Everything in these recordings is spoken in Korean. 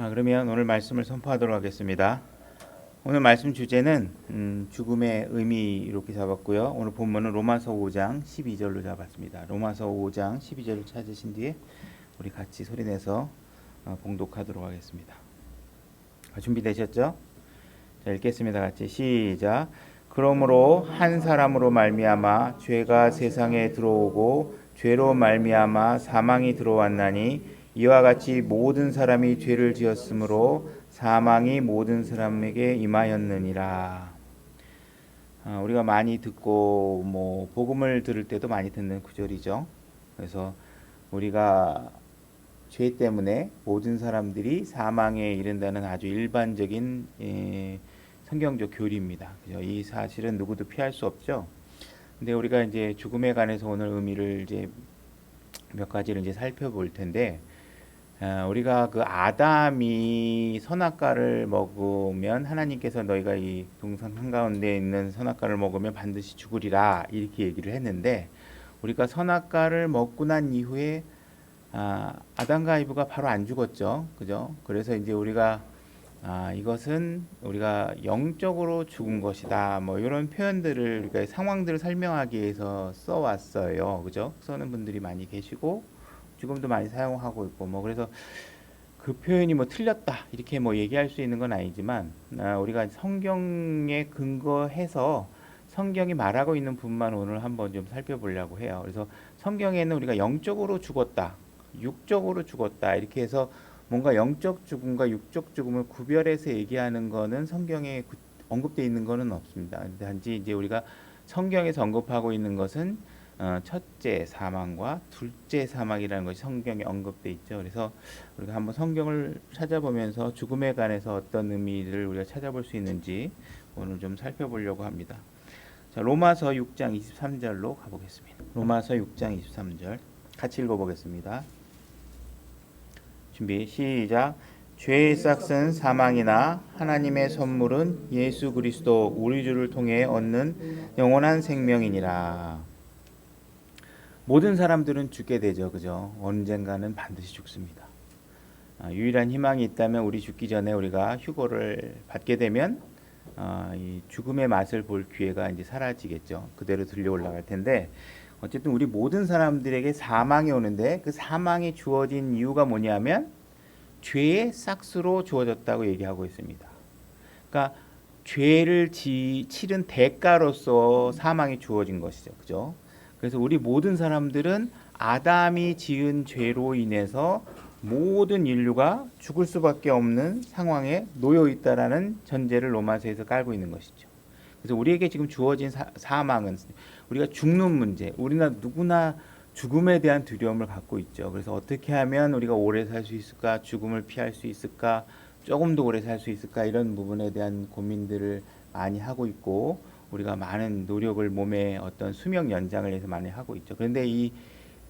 그러면 오늘 말씀을 선포하도록 하겠습니다. 오늘 말씀 주제는 죽음의 의미 이렇게 잡았고요. 오늘 본문은 로마서 5장 12절로 잡았습니다. 로마서 5장 12절을 찾으신 뒤에 우리 같이 소리내서 봉독하도록 하겠습니다. 준비되셨죠? 자, 읽겠습니다. 같이 시작. 그러므로 한 사람으로 말미암아 죄가 세상에 들어오고 죄로 말미암아 사망이 들어왔나니 이와 같이 모든 사람이 죄를 지었으므로 사망이 모든 사람에게 임하였느니라. 우리가 많이 듣고 복음을 들을 때도 많이 듣는 구절이죠. 그래서 우리가 죄 때문에 모든 사람들이 사망에 이른다는 아주 일반적인 성경적 교리입니다. 그죠? 이 사실은 누구도 피할 수 없죠. 근데 우리가 이제 죽음에 관해서 오늘 의미를 이제 몇 가지를 이제 살펴볼 텐데, 우리가 그 아담이 선악과를 먹으면 하나님께서 너희가 이 동산 한가운데 있는 선악과를 먹으면 반드시 죽으리라 이렇게 얘기를 했는데, 우리가 선악과를 먹고 난 이후에 아담과 이브가 바로 안 죽었죠. 그죠? 그래서 이제 우리가 이것은 우리가 영적으로 죽은 것이다. 이런 표현들을 우리가 상황들을 설명하기 위해서 써왔어요. 그죠? 써는 분들이 많이 계시고 지금도 많이 사용하고 있고 그래서 그 표현이 틀렸다 이렇게 얘기할 수 있는 건 아니지만 우리가 성경에 근거해서 성경이 말하고 있는 부분만 오늘 한번 좀 살펴보려고 해요. 그래서 성경에는 우리가 영적으로 죽었다, 육적으로 죽었다 이렇게 해서 뭔가 영적 죽음과 육적 죽음을 구별해서 얘기하는 거는 성경에 언급되어 있는 거는 없습니다. 단지 이제 우리가 성경에서 언급하고 있는 것은 첫째 사망과 둘째 사망이라는 것이 성경에 언급되어 있죠. 그래서 우리가 한번 성경을 찾아보면서 죽음에 관해서 어떤 의미를 우리가 찾아볼 수 있는지 오늘 좀 살펴보려고 합니다. 자, 로마서 6장 23절로 가보겠습니다. 로마서 6장 23절 같이 읽어보겠습니다. 준비 시작. 죄의 싹은 사망이나 하나님의 선물은 예수 그리스도 우리 주를 통해 얻는 영원한 생명이니라. 모든 사람들은 죽게 되죠. 그죠? 언젠가는 반드시 죽습니다. 유일한 희망이 있다면 우리 죽기 전에 우리가 휴거를 받게 되면 이 죽음의 맛을 볼 기회가 이제 사라지겠죠. 그대로 들려 올라갈 텐데 어쨌든 우리 모든 사람들에게 사망이 오는데 그 사망이 주어진 이유가 뭐냐면 죄의 싹스로 주어졌다고 얘기하고 있습니다. 그러니까 죄를 치른 대가로서 사망이 주어진 것이죠. 그죠? 그래서 우리 모든 사람들은 아담이 지은 죄로 인해서 모든 인류가 죽을 수밖에 없는 상황에 놓여 있다라는 전제를 로마서에서 깔고 있는 것이죠. 그래서 우리에게 지금 주어진 사망은 우리가 죽는 문제, 우리나 누구나 죽음에 대한 두려움을 갖고 있죠. 그래서 어떻게 하면 우리가 오래 살 수 있을까, 죽음을 피할 수 있을까, 조금 더 오래 살 수 있을까 이런 부분에 대한 고민들을 많이 하고 있고 우리가 많은 노력을 몸의 어떤 수명 연장을 위해서 많이 하고 있죠. 그런데 이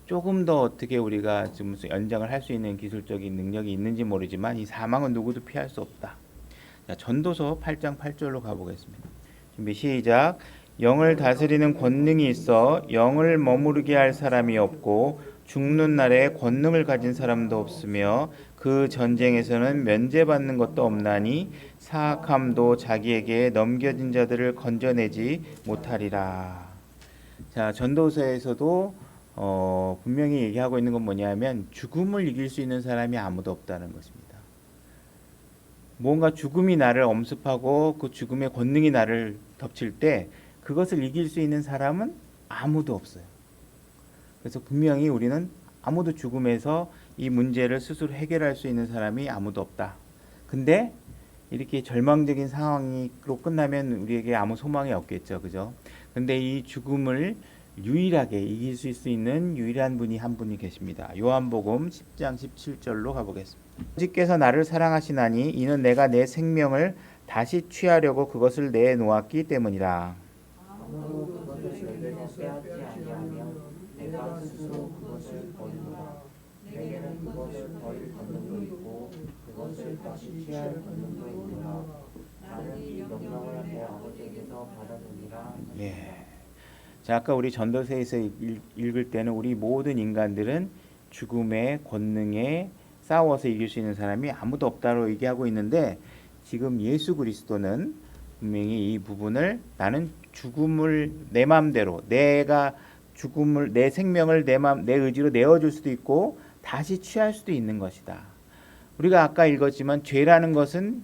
조금 더 어떻게 우리가 좀 연장을 할 수 있는 기술적인 능력이 있는지 모르지만 이 사망은 누구도 피할 수 없다. 자, 전도서 8장 8절로 가보겠습니다. 준비 시작. 영을 다스리는 권능이 있어 영을 머무르게 할 사람이 없고 죽는 날에 권능을 가진 사람도 없으며 그 전쟁에서는 면제받는 것도 없나니 사악함도 자기에게 넘겨진 자들을 건져내지 못하리라. 자, 전도서에서도 분명히 얘기하고 있는 건 뭐냐면 죽음을 이길 수 있는 사람이 아무도 없다는 것입니다. 뭔가 죽음이 나를 엄습하고 그 죽음의 권능이 나를 덮칠 때 그것을 이길 수 있는 사람은 아무도 없어요. 그래서 분명히 우리는 아무도 죽음에서 이 문제를 스스로 해결할 수 있는 사람이 아무도 없다. 근데 이렇게 절망적인 상황으로 끝나면 우리에게 아무 소망이 없겠죠. 그죠? 근데 이 죽음을 유일하게 이길 수 있는 유일한 분이 한 분이 계십니다. 요한복음 10장 17절로 가보겠습니다. 아버지께서 나를 사랑하시나니 이는 내가 내 생명을 다시 취하려고 그것을 내놓았기 때문이라. 아무도 그것을 내게서 빼앗지 아니하며 내가 스스로 그것을 버리노라. 내게는 그것을 버릴 권능도 있고 그것을 다시 취할 권능도 있노라. 나는 이 명령을 내 아버지에게서 받았느니라. 예. 자, 아까 우리 전도서에서 읽을 때는 우리 모든 인간들은 죽음의 권능에 싸워서 이길 수 있는 사람이 아무도 없다고 얘기하고 있는데, 지금 예수 그리스도는 분명히 이 부분을 나는 죽음을 내 마음대로, 내가 죽음을, 내 생명을 내 의지로 내어줄 수도 있고 다시 취할 수도 있는 것이다. 우리가 아까 읽었지만 죄라는 것은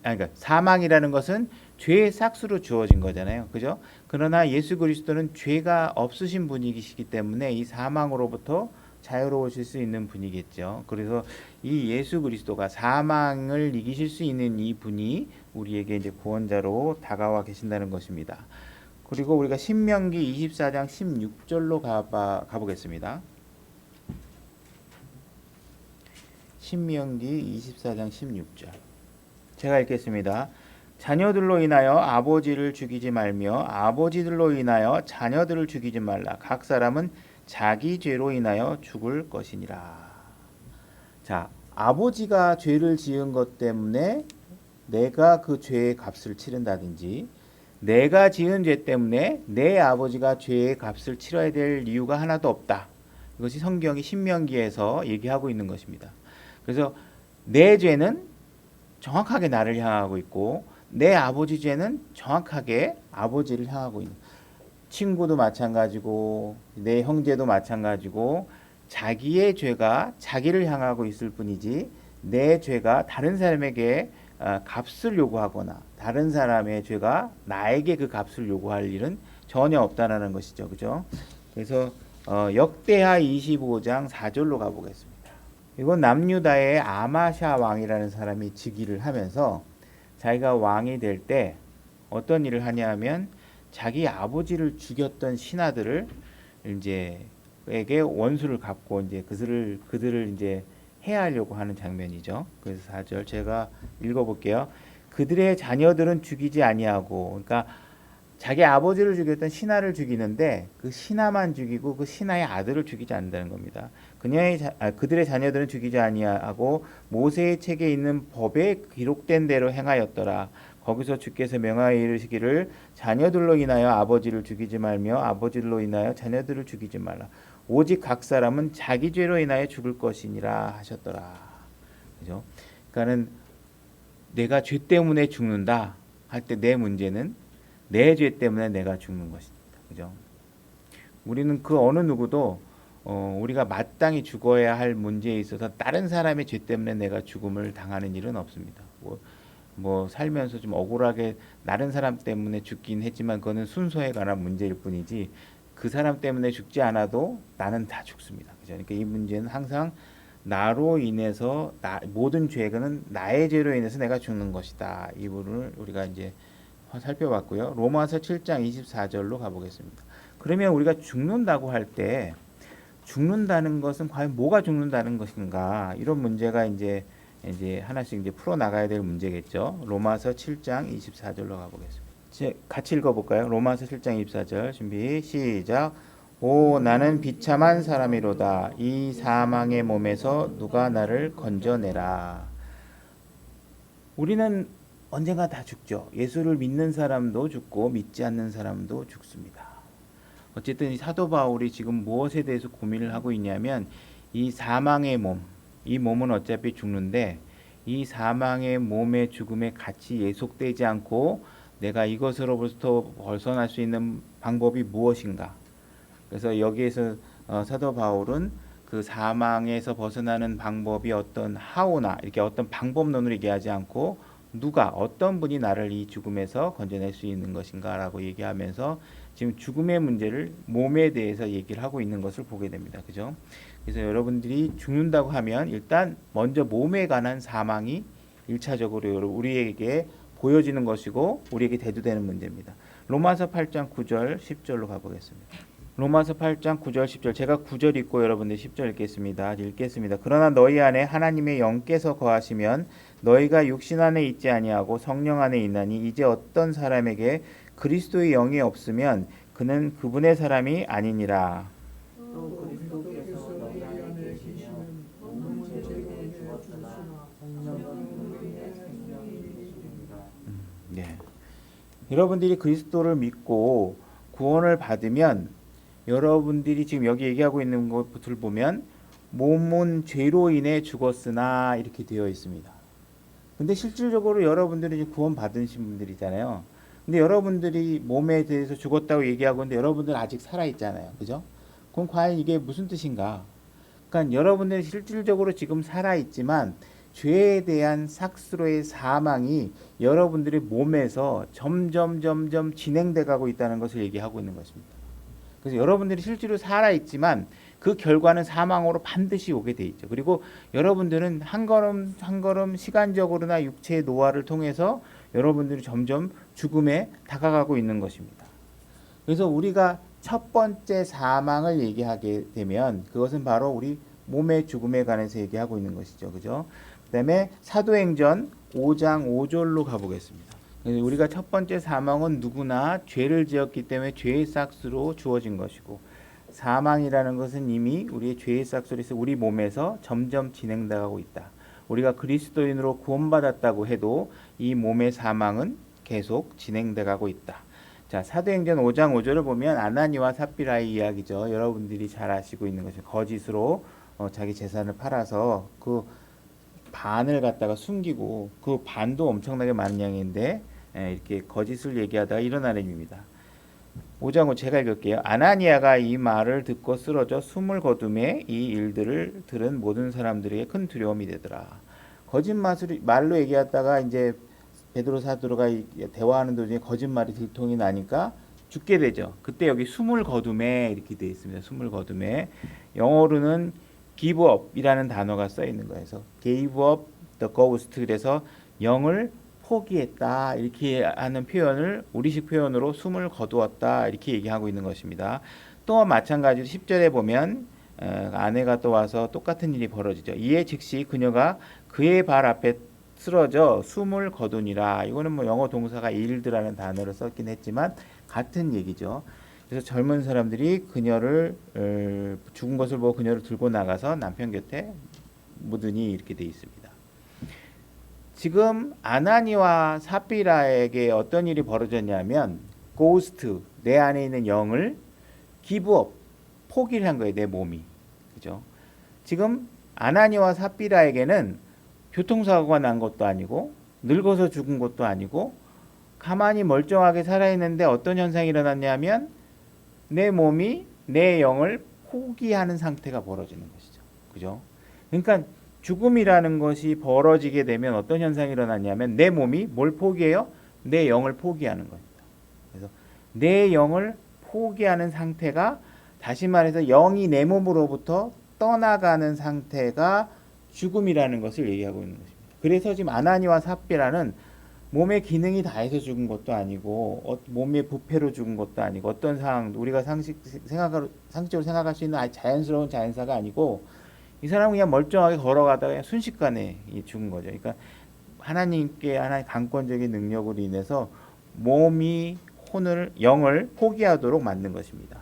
그러니까 사망이라는 것은 죄의 삭수로 주어진 거잖아요. 그죠? 그러나 예수 그리스도는 죄가 없으신 분이시기 때문에 이 사망으로부터 자유로우실 수 있는 분이겠죠. 그래서 이 예수 그리스도가 사망을 이기실 수 있는 이 분이 우리에게 이제 구원자로 다가와 계신다는 것입니다. 그리고 우리가 신명기 24장 16절로 가보겠습니다. 신명기 24장 16절. 제가 읽겠습니다. 자녀들로 인하여 아버지를 죽이지 말며 아버지들로 인하여 자녀들을 죽이지 말라. 각 사람은 자기 죄로 인하여 죽을 것이니라. 자, 아버지가 죄를 지은 것 때문에 내가 그 죄의 값을 치른다든지, 내가 지은 죄 때문에 내 아버지가 죄의 값을 치러야 될 이유가 하나도 없다. 이것이 성경이 신명기에서 얘기하고 있는 것입니다. 그래서 내 죄는 정확하게 나를 향하고 있고, 내 아버지 죄는 정확하게 아버지를 향하고 있는, 친구도 마찬가지고 내 형제도 마찬가지고 자기의 죄가 자기를 향하고 있을 뿐이지 내 죄가 다른 사람에게 값을 요구하거나 다른 사람의 죄가 나에게 그 값을 요구할 일은 전혀 없다라는 것이죠. 그죠? 그래서 역대하 25장 4절로 가보겠습니다. 이건 남유다의 아마샤 왕이라는 사람이 즉위를 하면서 자기가 왕이 될 때 어떤 일을 하냐면 자기 아버지를 죽였던 신하들을 이제에게 원수를 갚고 이제 그들을 이제 해하려고 하는 장면이죠. 그래서 4절 제가 읽어볼게요. 그들의 자녀들은 죽이지 아니하고, 그러니까 자기 아버지를 죽였던 신하를 죽이는데 그 신하만 죽이고 그 신하의 아들을 죽이지 않는다는 겁니다. 그들의 자녀들은 죽이지 아니하고 모세의 책에 있는 법에 기록된 대로 행하였더라. 거기서 주께서 명하여 이르시기를 자녀들로 인하여 아버지를 죽이지 말며 아버지들로 인하여 자녀들을 죽이지 말라. 오직 각 사람은 자기 죄로 인하여 죽을 것이니라 하셨더라. 그죠? 그러니까는 내가 죄 때문에 죽는다 할 때 내 문제는 내 죄 때문에 내가 죽는 것입니다. 그죠? 우리는 그 어느 누구도 우리가 마땅히 죽어야 할 문제에 있어서 다른 사람의 죄 때문에 내가 죽음을 당하는 일은 없습니다. 뭐 살면서 좀 억울하게 다른 사람 때문에 죽긴 했지만 그거는 순서에 관한 문제일 뿐이지 그 사람 때문에 죽지 않아도 나는 다 죽습니다. 그죠? 그러니까 이 문제는 항상 나로 인해서 모든 죄는 나의 죄로 인해서 내가 죽는 것이다. 이 부분을 우리가 이제 살펴봤고요. 로마서 7장 24절로 가보겠습니다. 그러면 우리가 죽는다고 할 때 죽는다는 것은 과연 뭐가 죽는다는 것인가? 이런 문제가 이제 하나씩 이제 풀어 나가야 될 문제겠죠. 로마서 7장 24절로 가보겠습니다. 같이 읽어볼까요? 로마서 7장 24절 준비 시작. 오 나는 비참한 사람이로다. 이 사망의 몸에서 누가 나를 건져내라. 우리는 언젠가 다 죽죠. 예수를 믿는 사람도 죽고 믿지 않는 사람도 죽습니다. 어쨌든 이 사도 바울이 지금 무엇에 대해서 고민을 하고 있냐면 이 사망의 몸, 이 몸은 어차피 죽는데 이 사망의 몸의 죽음에 같이 예속되지 않고 내가 이것으로부터 벗어날 수 있는 방법이 무엇인가? 그래서 여기에서 사도 바울은 그 사망에서 벗어나는 방법이 어떤 하오나 이렇게 어떤 방법론을 얘기하지 않고 누가 어떤 분이 나를 이 죽음에서 건져낼 수 있는 것인가라고 얘기하면서 지금 죽음의 문제를 몸에 대해서 얘기를 하고 있는 것을 보게 됩니다. 그죠? 그래서 여러분들이 죽는다고 하면 일단 먼저 몸에 관한 사망이 1차적으로 우리에게 보여지는 것이고 우리에게 대두되는 문제입니다. 로마서 8장 9절 10절로 가보겠습니다. 로마서 8장 9절 10절 제가 9절 읽고 여러분들 10절 읽겠습니다. 그러나 너희 안에 하나님의 영께서 거하시면 너희가 육신 안에 있지 아니하고 성령 안에 있나니 이제 어떤 사람에게 그리스도의 영이 없으면 그는 그분의 사람이 아니니라. 또 그리스도께서 너희 안에 계시면 몸은 죄로 죽었으나 성령은 우리의 생명이 되시리라. 네. 여러분들이 그리스도를 믿고 구원을 받으면 여러분들이 지금 여기 얘기하고 있는 것을 보면 몸은 죄로 인해 죽었으나 이렇게 되어 있습니다. 근데 실질적으로 여러분들이 이제 구원 받으신 분들이잖아요. 근데 여러분들이 몸에 대해서 죽었다고 얘기하고 있는데 여러분들은 아직 살아 있잖아요. 그죠? 그럼 과연 이게 무슨 뜻인가? 그러니까 여러분들이 실질적으로 지금 살아 있지만 죄에 대한 삭스로의 사망이 여러분들의 몸에서 점점 진행돼 가고 있다는 것을 얘기하고 있는 것입니다. 그래서 여러분들이 실제로 살아 있지만 그 결과는 사망으로 반드시 오게 돼 있죠. 그리고 여러분들은 한 걸음 한 걸음 시간적으로나 육체의 노화를 통해서 여러분들이 점점 죽음에 다가가고 있는 것입니다. 그래서 우리가 첫 번째 사망을 얘기하게 되면 그것은 바로 우리 몸의 죽음에 관해서 얘기하고 있는 것이죠. 그죠? 그다음에 사도행전 5장 5절로 가보겠습니다. 우리가 첫 번째 사망은 누구나 죄를 지었기 때문에 죄의 삭스로 주어진 것이고, 사망이라는 것은 이미 우리의 죄의 삭스로에서 우리 몸에서 점점 진행되고 있다. 우리가 그리스도인으로 구원받았다고 해도 이 몸의 사망은 계속 진행되고 있다. 자, 사도행전 5장 5절을 보면 아나니와 삽비라의 이야기죠. 여러분들이 잘 아시고 있는 것이 거짓으로 자기 재산을 팔아서 그 반을 갖다가 숨기고, 그 반도 엄청나게 많은 양인데 이렇게 거짓을 얘기하다가 일어난 일입니다. 5장 5 제가 읽을게요. 아나니아가 이 말을 듣고 쓰러져 숨을 거둠에 이 일들을 들은 모든 사람들에게 큰 두려움이 되더라. 거짓말로 얘기하다가 이제 베드로 사도가 대화하는 도중에 거짓말이 들통이 나니까 죽게 되죠. 그때 여기 숨을 거둠에 이렇게 되어 있습니다. 숨을 거둠에 영어로는 give up이라는 단어가 써 있는 거예요. 그래서 gave up the ghost, 그래서 영을 포기했다 이렇게 하는 표현을 우리식 표현으로 숨을 거두었다 이렇게 얘기하고 있는 것입니다. 또 마찬가지로 10절에 보면 아내가 또 와서 똑같은 일이 벌어지죠. 이에 즉시 그녀가 그의 발 앞에 쓰러져 숨을 거두니라. 이거는 뭐 영어 동사가 일드라는 단어를 썼긴 했지만 같은 얘기죠. 그래서 젊은 사람들이 그녀를 죽은 것을 보고 그녀를 들고 나가서 남편 곁에 묻으니 이렇게 돼 있습니다. 지금 아나니와 삽비라에게 어떤 일이 벌어졌냐면 고스트, 내 안에 있는 영을 기브업, 포기를 한 거예요. 내 몸이. 그죠? 지금 아나니와 삽비라에게는 교통사고가 난 것도 아니고 늙어서 죽은 것도 아니고 가만히 멀쩡하게 살아있는데 어떤 현상이 일어났냐면 내 몸이 내 영을 포기하는 상태가 벌어지는 것이죠. 그죠? 그러니까 죽음이라는 것이 벌어지게 되면 어떤 현상이 일어났냐면 내 몸이 뭘 포기해요? 내 영을 포기하는 겁니다. 그래서 내 영을 포기하는 상태가, 다시 말해서 영이 내 몸으로부터 떠나가는 상태가 죽음이라는 것을 얘기하고 있는 것입니다. 그래서 지금 아나니와 삽비라는 몸의 기능이 다해서 죽은 것도 아니고 몸의 부패로 죽은 것도 아니고 어떤 상황, 우리가 상식적으로 생각할 수 있는 자연스러운 자연사가 아니고 이 사람은 그냥 멀쩡하게 걸어가다가 그냥 순식간에 죽은 거죠. 그러니까 하나님께 하나의 강권적인 능력으로 인해서 몸이 영을 포기하도록 만든 것입니다.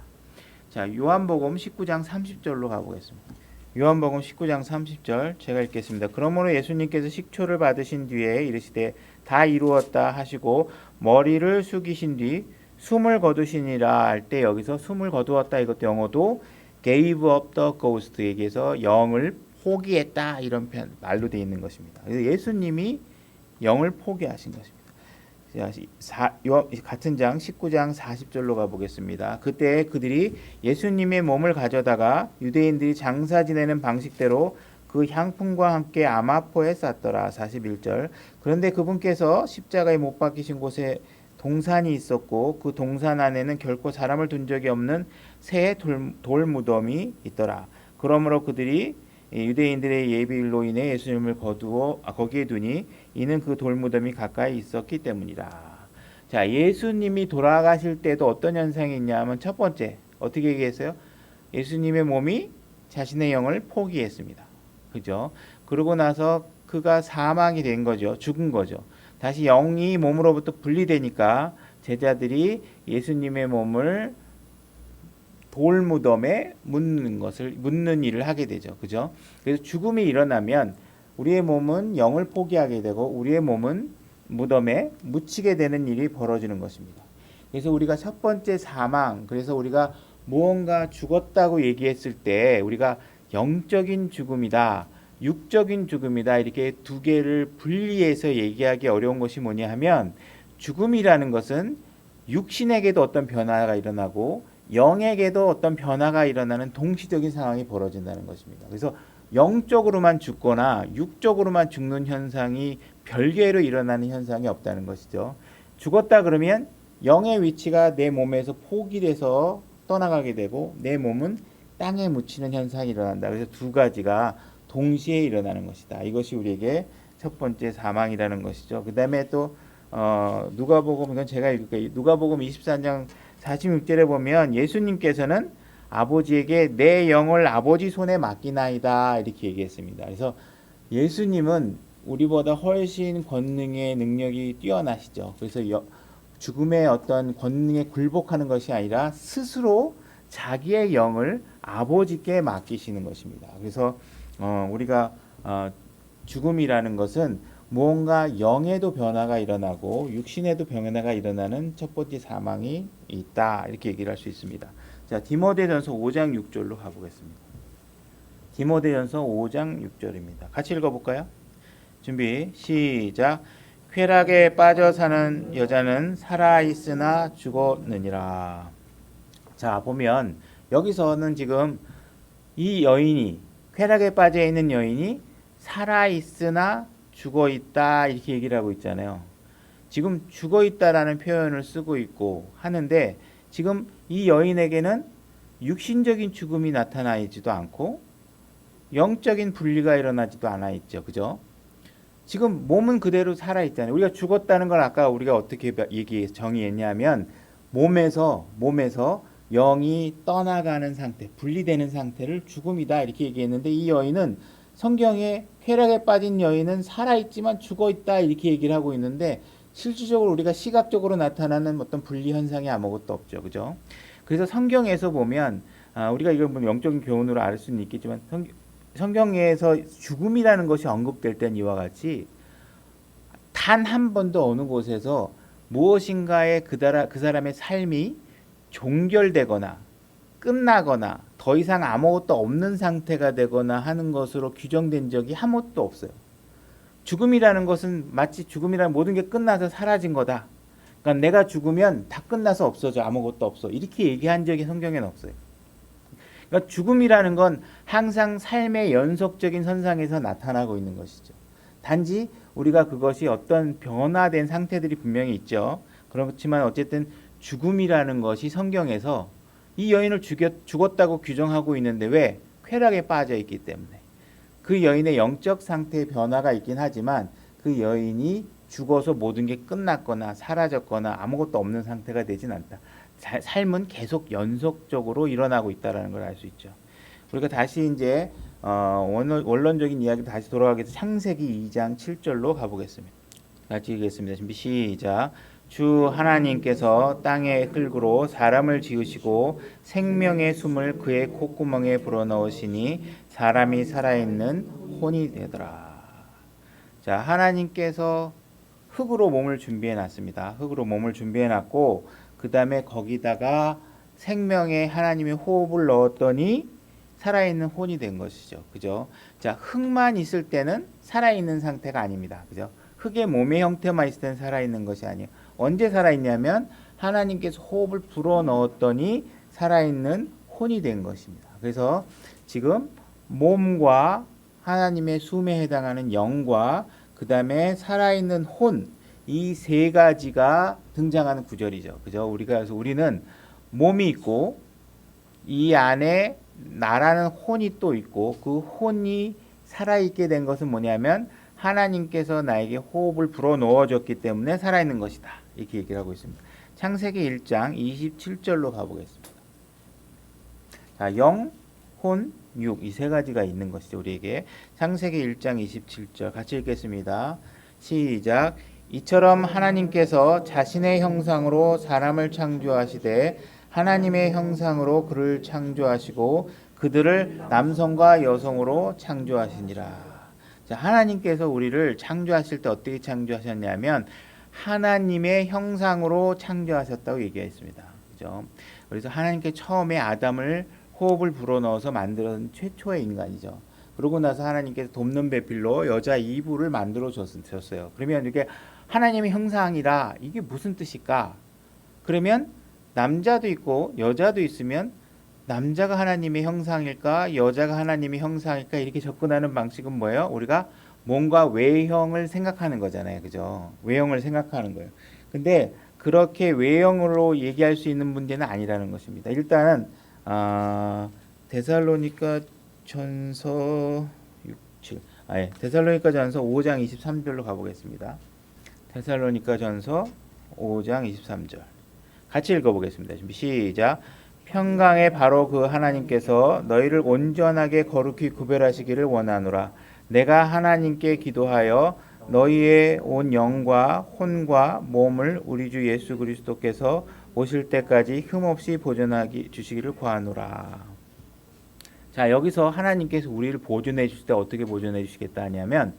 자, 요한복음 19장 30절로 가보겠습니다. 요한복음 19장 30절 제가 읽겠습니다. 그러므로 예수님께서 식초를 받으신 뒤에 이르시되 다 이루었다 하시고 머리를 숙이신 뒤 숨을 거두시니라 할 때, 여기서 숨을 거두었다 이것도 영어도 gave up the ghost, 얘기해서 영을 포기했다 이런 말로 되어 있는 것입니다. 그래서 예수님이 영을 포기하신 것입니다. 같은 장 19장 40절로 가보겠습니다. 그때 그들이 예수님의 몸을 가져다가 유대인들이 장사 지내는 방식대로 그 향품과 함께 아마포에 쌌더라. 41절. 그런데 그분께서 십자가에 못 박히신 곳에 동산이 있었고 그 동산 안에는 결코 사람을 둔 적이 없는 새 돌 무덤이 있더라. 그러므로 그들이 유대인들의 예비일로 인해 예수님을 거기에 두니 이는 그 돌 무덤이 가까이 있었기 때문이라. 자, 예수님이 돌아가실 때도 어떤 현상이 있냐면 첫 번째 어떻게 얘기했어요? 예수님의 몸이 자신의 영을 포기했습니다. 그죠? 그러고 나서 그가 사망이 된 거죠. 죽은 거죠. 다시 영이 몸으로부터 분리되니까 제자들이 예수님의 몸을 돌무덤에 묻는 일을 하게 되죠. 그죠? 그래서 죽음이 일어나면 우리의 몸은 영을 포기하게 되고 우리의 몸은 무덤에 묻히게 되는 일이 벌어지는 것입니다. 그래서 우리가 첫 번째 사망, 그래서 우리가 무언가 죽었다고 얘기했을 때 우리가 영적인 죽음이다, 육적인 죽음이다, 이렇게 두 개를 분리해서 얘기하기 어려운 것이 뭐냐 하면, 죽음이라는 것은 육신에게도 어떤 변화가 일어나고 영에게도 어떤 변화가 일어나는 동시적인 상황이 벌어진다는 것입니다. 그래서 영적으로만 죽거나 육적으로만 죽는 현상이 별개로 일어나는 현상이 없다는 것이죠. 죽었다 그러면 영의 위치가 내 몸에서 포기돼서 떠나가게 되고 내 몸은 땅에 묻히는 현상이 일어난다. 그래서 두 가지가 동시에 일어나는 것이다. 이것이 우리에게 첫 번째 사망이라는 것이죠. 그 다음에 또 누가복음, 이건 제가 읽을게요. 누가복음 24장 46절에 보면 예수님께서는 아버지에게 내 영을 아버지 손에 맡기나이다 이렇게 얘기했습니다. 그래서 예수님은 우리보다 훨씬 권능의 능력이 뛰어나시죠. 그래서 죽음의 어떤 권능에 굴복하는 것이 아니라 스스로 자기의 영을 아버지께 맡기시는 것입니다. 그래서 우리가 죽음이라는 것은 무언가 영에도 변화가 일어나고 육신에도 변화가 일어나는 첫 번째 사망이 있다 이렇게 얘기를 할 수 있습니다. 자, 디모데전서 5장 6절로 가보겠습니다. 디모데전서 5장 6절입니다. 같이 읽어볼까요? 준비 시작. 쾌락에 빠져 사는 여자는 살아있으나 죽었느니라. 자, 보면 여기서는 지금 이 여인이, 쾌락에 빠져 있는 여인이 살아있으나 죽어있다 이렇게 얘기를 하고 있잖아요. 지금 죽어있다라는 표현을 쓰고 있고 하는데, 지금 이 여인에게는 육신적인 죽음이 나타나 있지도 않고 영적인 분리가 일어나지도 않아 있죠. 그죠? 지금 몸은 그대로 살아 있잖아요. 우리가 죽었다는 걸 아까 우리가 어떻게 정의했냐면 몸에서 영이 떠나가는 상태, 분리되는 상태를 죽음이다 이렇게 얘기했는데, 이 여인은 성경에 쾌락에 빠진 여인은 살아있지만 죽어있다 이렇게 얘기를 하고 있는데, 실질적으로 우리가 시각적으로 나타나는 어떤 분리 현상이 아무것도 없죠. 그죠? 그래서 성경에서 보면 우리가 이걸 뭐 영적인 교훈으로 알 수는 있겠지만 성경에서 죽음이라는 것이 언급될 땐 이와 같이 단 한 번도 어느 곳에서 무엇인가의 그 사람의 삶이 종결되거나 끝나거나 더 이상 아무것도 없는 상태가 되거나 하는 것으로 규정된 적이 한 번도 없어요. 죽음이라는 것은 마치 죽음이라는 모든 게 끝나서 사라진 거다. 그러니까 내가 죽으면 다 끝나서 없어져, 아무것도 없어, 이렇게 얘기한 적이 성경에는 없어요. 그러니까 죽음이라는 건 항상 삶의 연속적인 선상에서 나타나고 있는 것이죠. 단지 우리가 그것이 어떤 변화된 상태들이 분명히 있죠. 그렇지만 어쨌든 죽음이라는 것이 성경에서 이 여인을 죽었다고 규정하고 있는데, 왜? 쾌락에 빠져 있기 때문에. 그 여인의 영적 상태의 변화가 있긴 하지만 그 여인이 죽어서 모든 게 끝났거나 사라졌거나 아무것도 없는 상태가 되진 않다. 삶은 계속 연속적으로 일어나고 있다는 걸 알 수 있죠. 우리가 다시 이제 원론적인 이야기 다시 돌아가기 위해서 창세기 2장 7절로 가보겠습니다. 같이 읽겠습니다. 준비 시작. 주 하나님께서 땅의 흙으로 사람을 지으시고 생명의 숨을 그의 콧구멍에 불어넣으시니 사람이 살아있는 혼이 되더라. 자, 하나님께서 흙으로 몸을 준비해 놨습니다. 흙으로 몸을 준비해 놨고 그 다음에 거기다가 생명의 하나님의 호흡을 넣었더니 살아있는 혼이 된 것이죠. 그죠? 자, 흙만 있을 때는 살아있는 상태가 아닙니다. 그죠? 흙의 몸의 형태만 있을 때는 살아있는 것이 아니에요. 언제 살아있냐면 하나님께서 호흡을 불어 넣었더니 살아있는 혼이 된 것입니다. 그래서 지금 몸과 하나님의 숨에 해당하는 영과 그 다음에 살아있는 혼, 이 세 가지가 등장하는 구절이죠. 그죠? 그래서 우리는 몸이 있고 이 안에 나라는 혼이 또 있고, 그 혼이 살아있게 된 것은 뭐냐면 하나님께서 나에게 호흡을 불어 넣어줬기 때문에 살아있는 것이다. 이렇게 얘기를 하고 있습니다. 창세기 1장 27절로 가보겠습니다. 자, 영, 혼, 육, 이 세 가지가 있는 것이죠. 우리에게 창세기 1장 27절 같이 읽겠습니다. 시작. 이처럼 하나님께서 자신의 형상으로 사람을 창조하시되 하나님의 형상으로 그를 창조하시고 그들을 남성과 여성으로 창조하시니라. 자, 하나님께서 우리를 창조하실 때 어떻게 창조하셨냐면 하나님의 형상으로 창조하셨다고 얘기했습니다. 그죠? 그래서 하나님께 처음에 아담을 호흡을 불어넣어서 만든 최초의 인간이죠. 그러고 나서 하나님께서 돕는 배필로 여자 이브를 만들어 줬어요. 그러면 이게 하나님의 형상이라 이게 무슨 뜻일까? 그러면 남자도 있고 여자도 있으면 남자가 하나님의 형상일까 여자가 하나님의 형상일까 이렇게 접근하는 방식은 뭐예요? 우리가 뭔가 외형을 생각하는 거잖아요. 그죠? 외형을 생각하는 거예요. 근데 그렇게 외형으로 얘기할 수 있는 문제는 아니라는 것입니다. 일단은 데살로니가 전서 데살로니가 전서 5장 23절로 가보겠습니다. 데살로니가 전서 5장 23절 같이 읽어보겠습니다. 준비 시작. 평강의 바로 그 하나님께서 너희를 온전하게 거룩히 구별하시기를 원하노라. 내가 하나님께 기도하여 너희의 온 영과 혼과 몸을 우리 주 예수 그리스도께서 오실 때까지 흠없이 보존하기 주시기를 구하노라. 자, 여기서 하나님께서 우리를 보존해 주실 때 어떻게 보존해 주시겠다 하냐면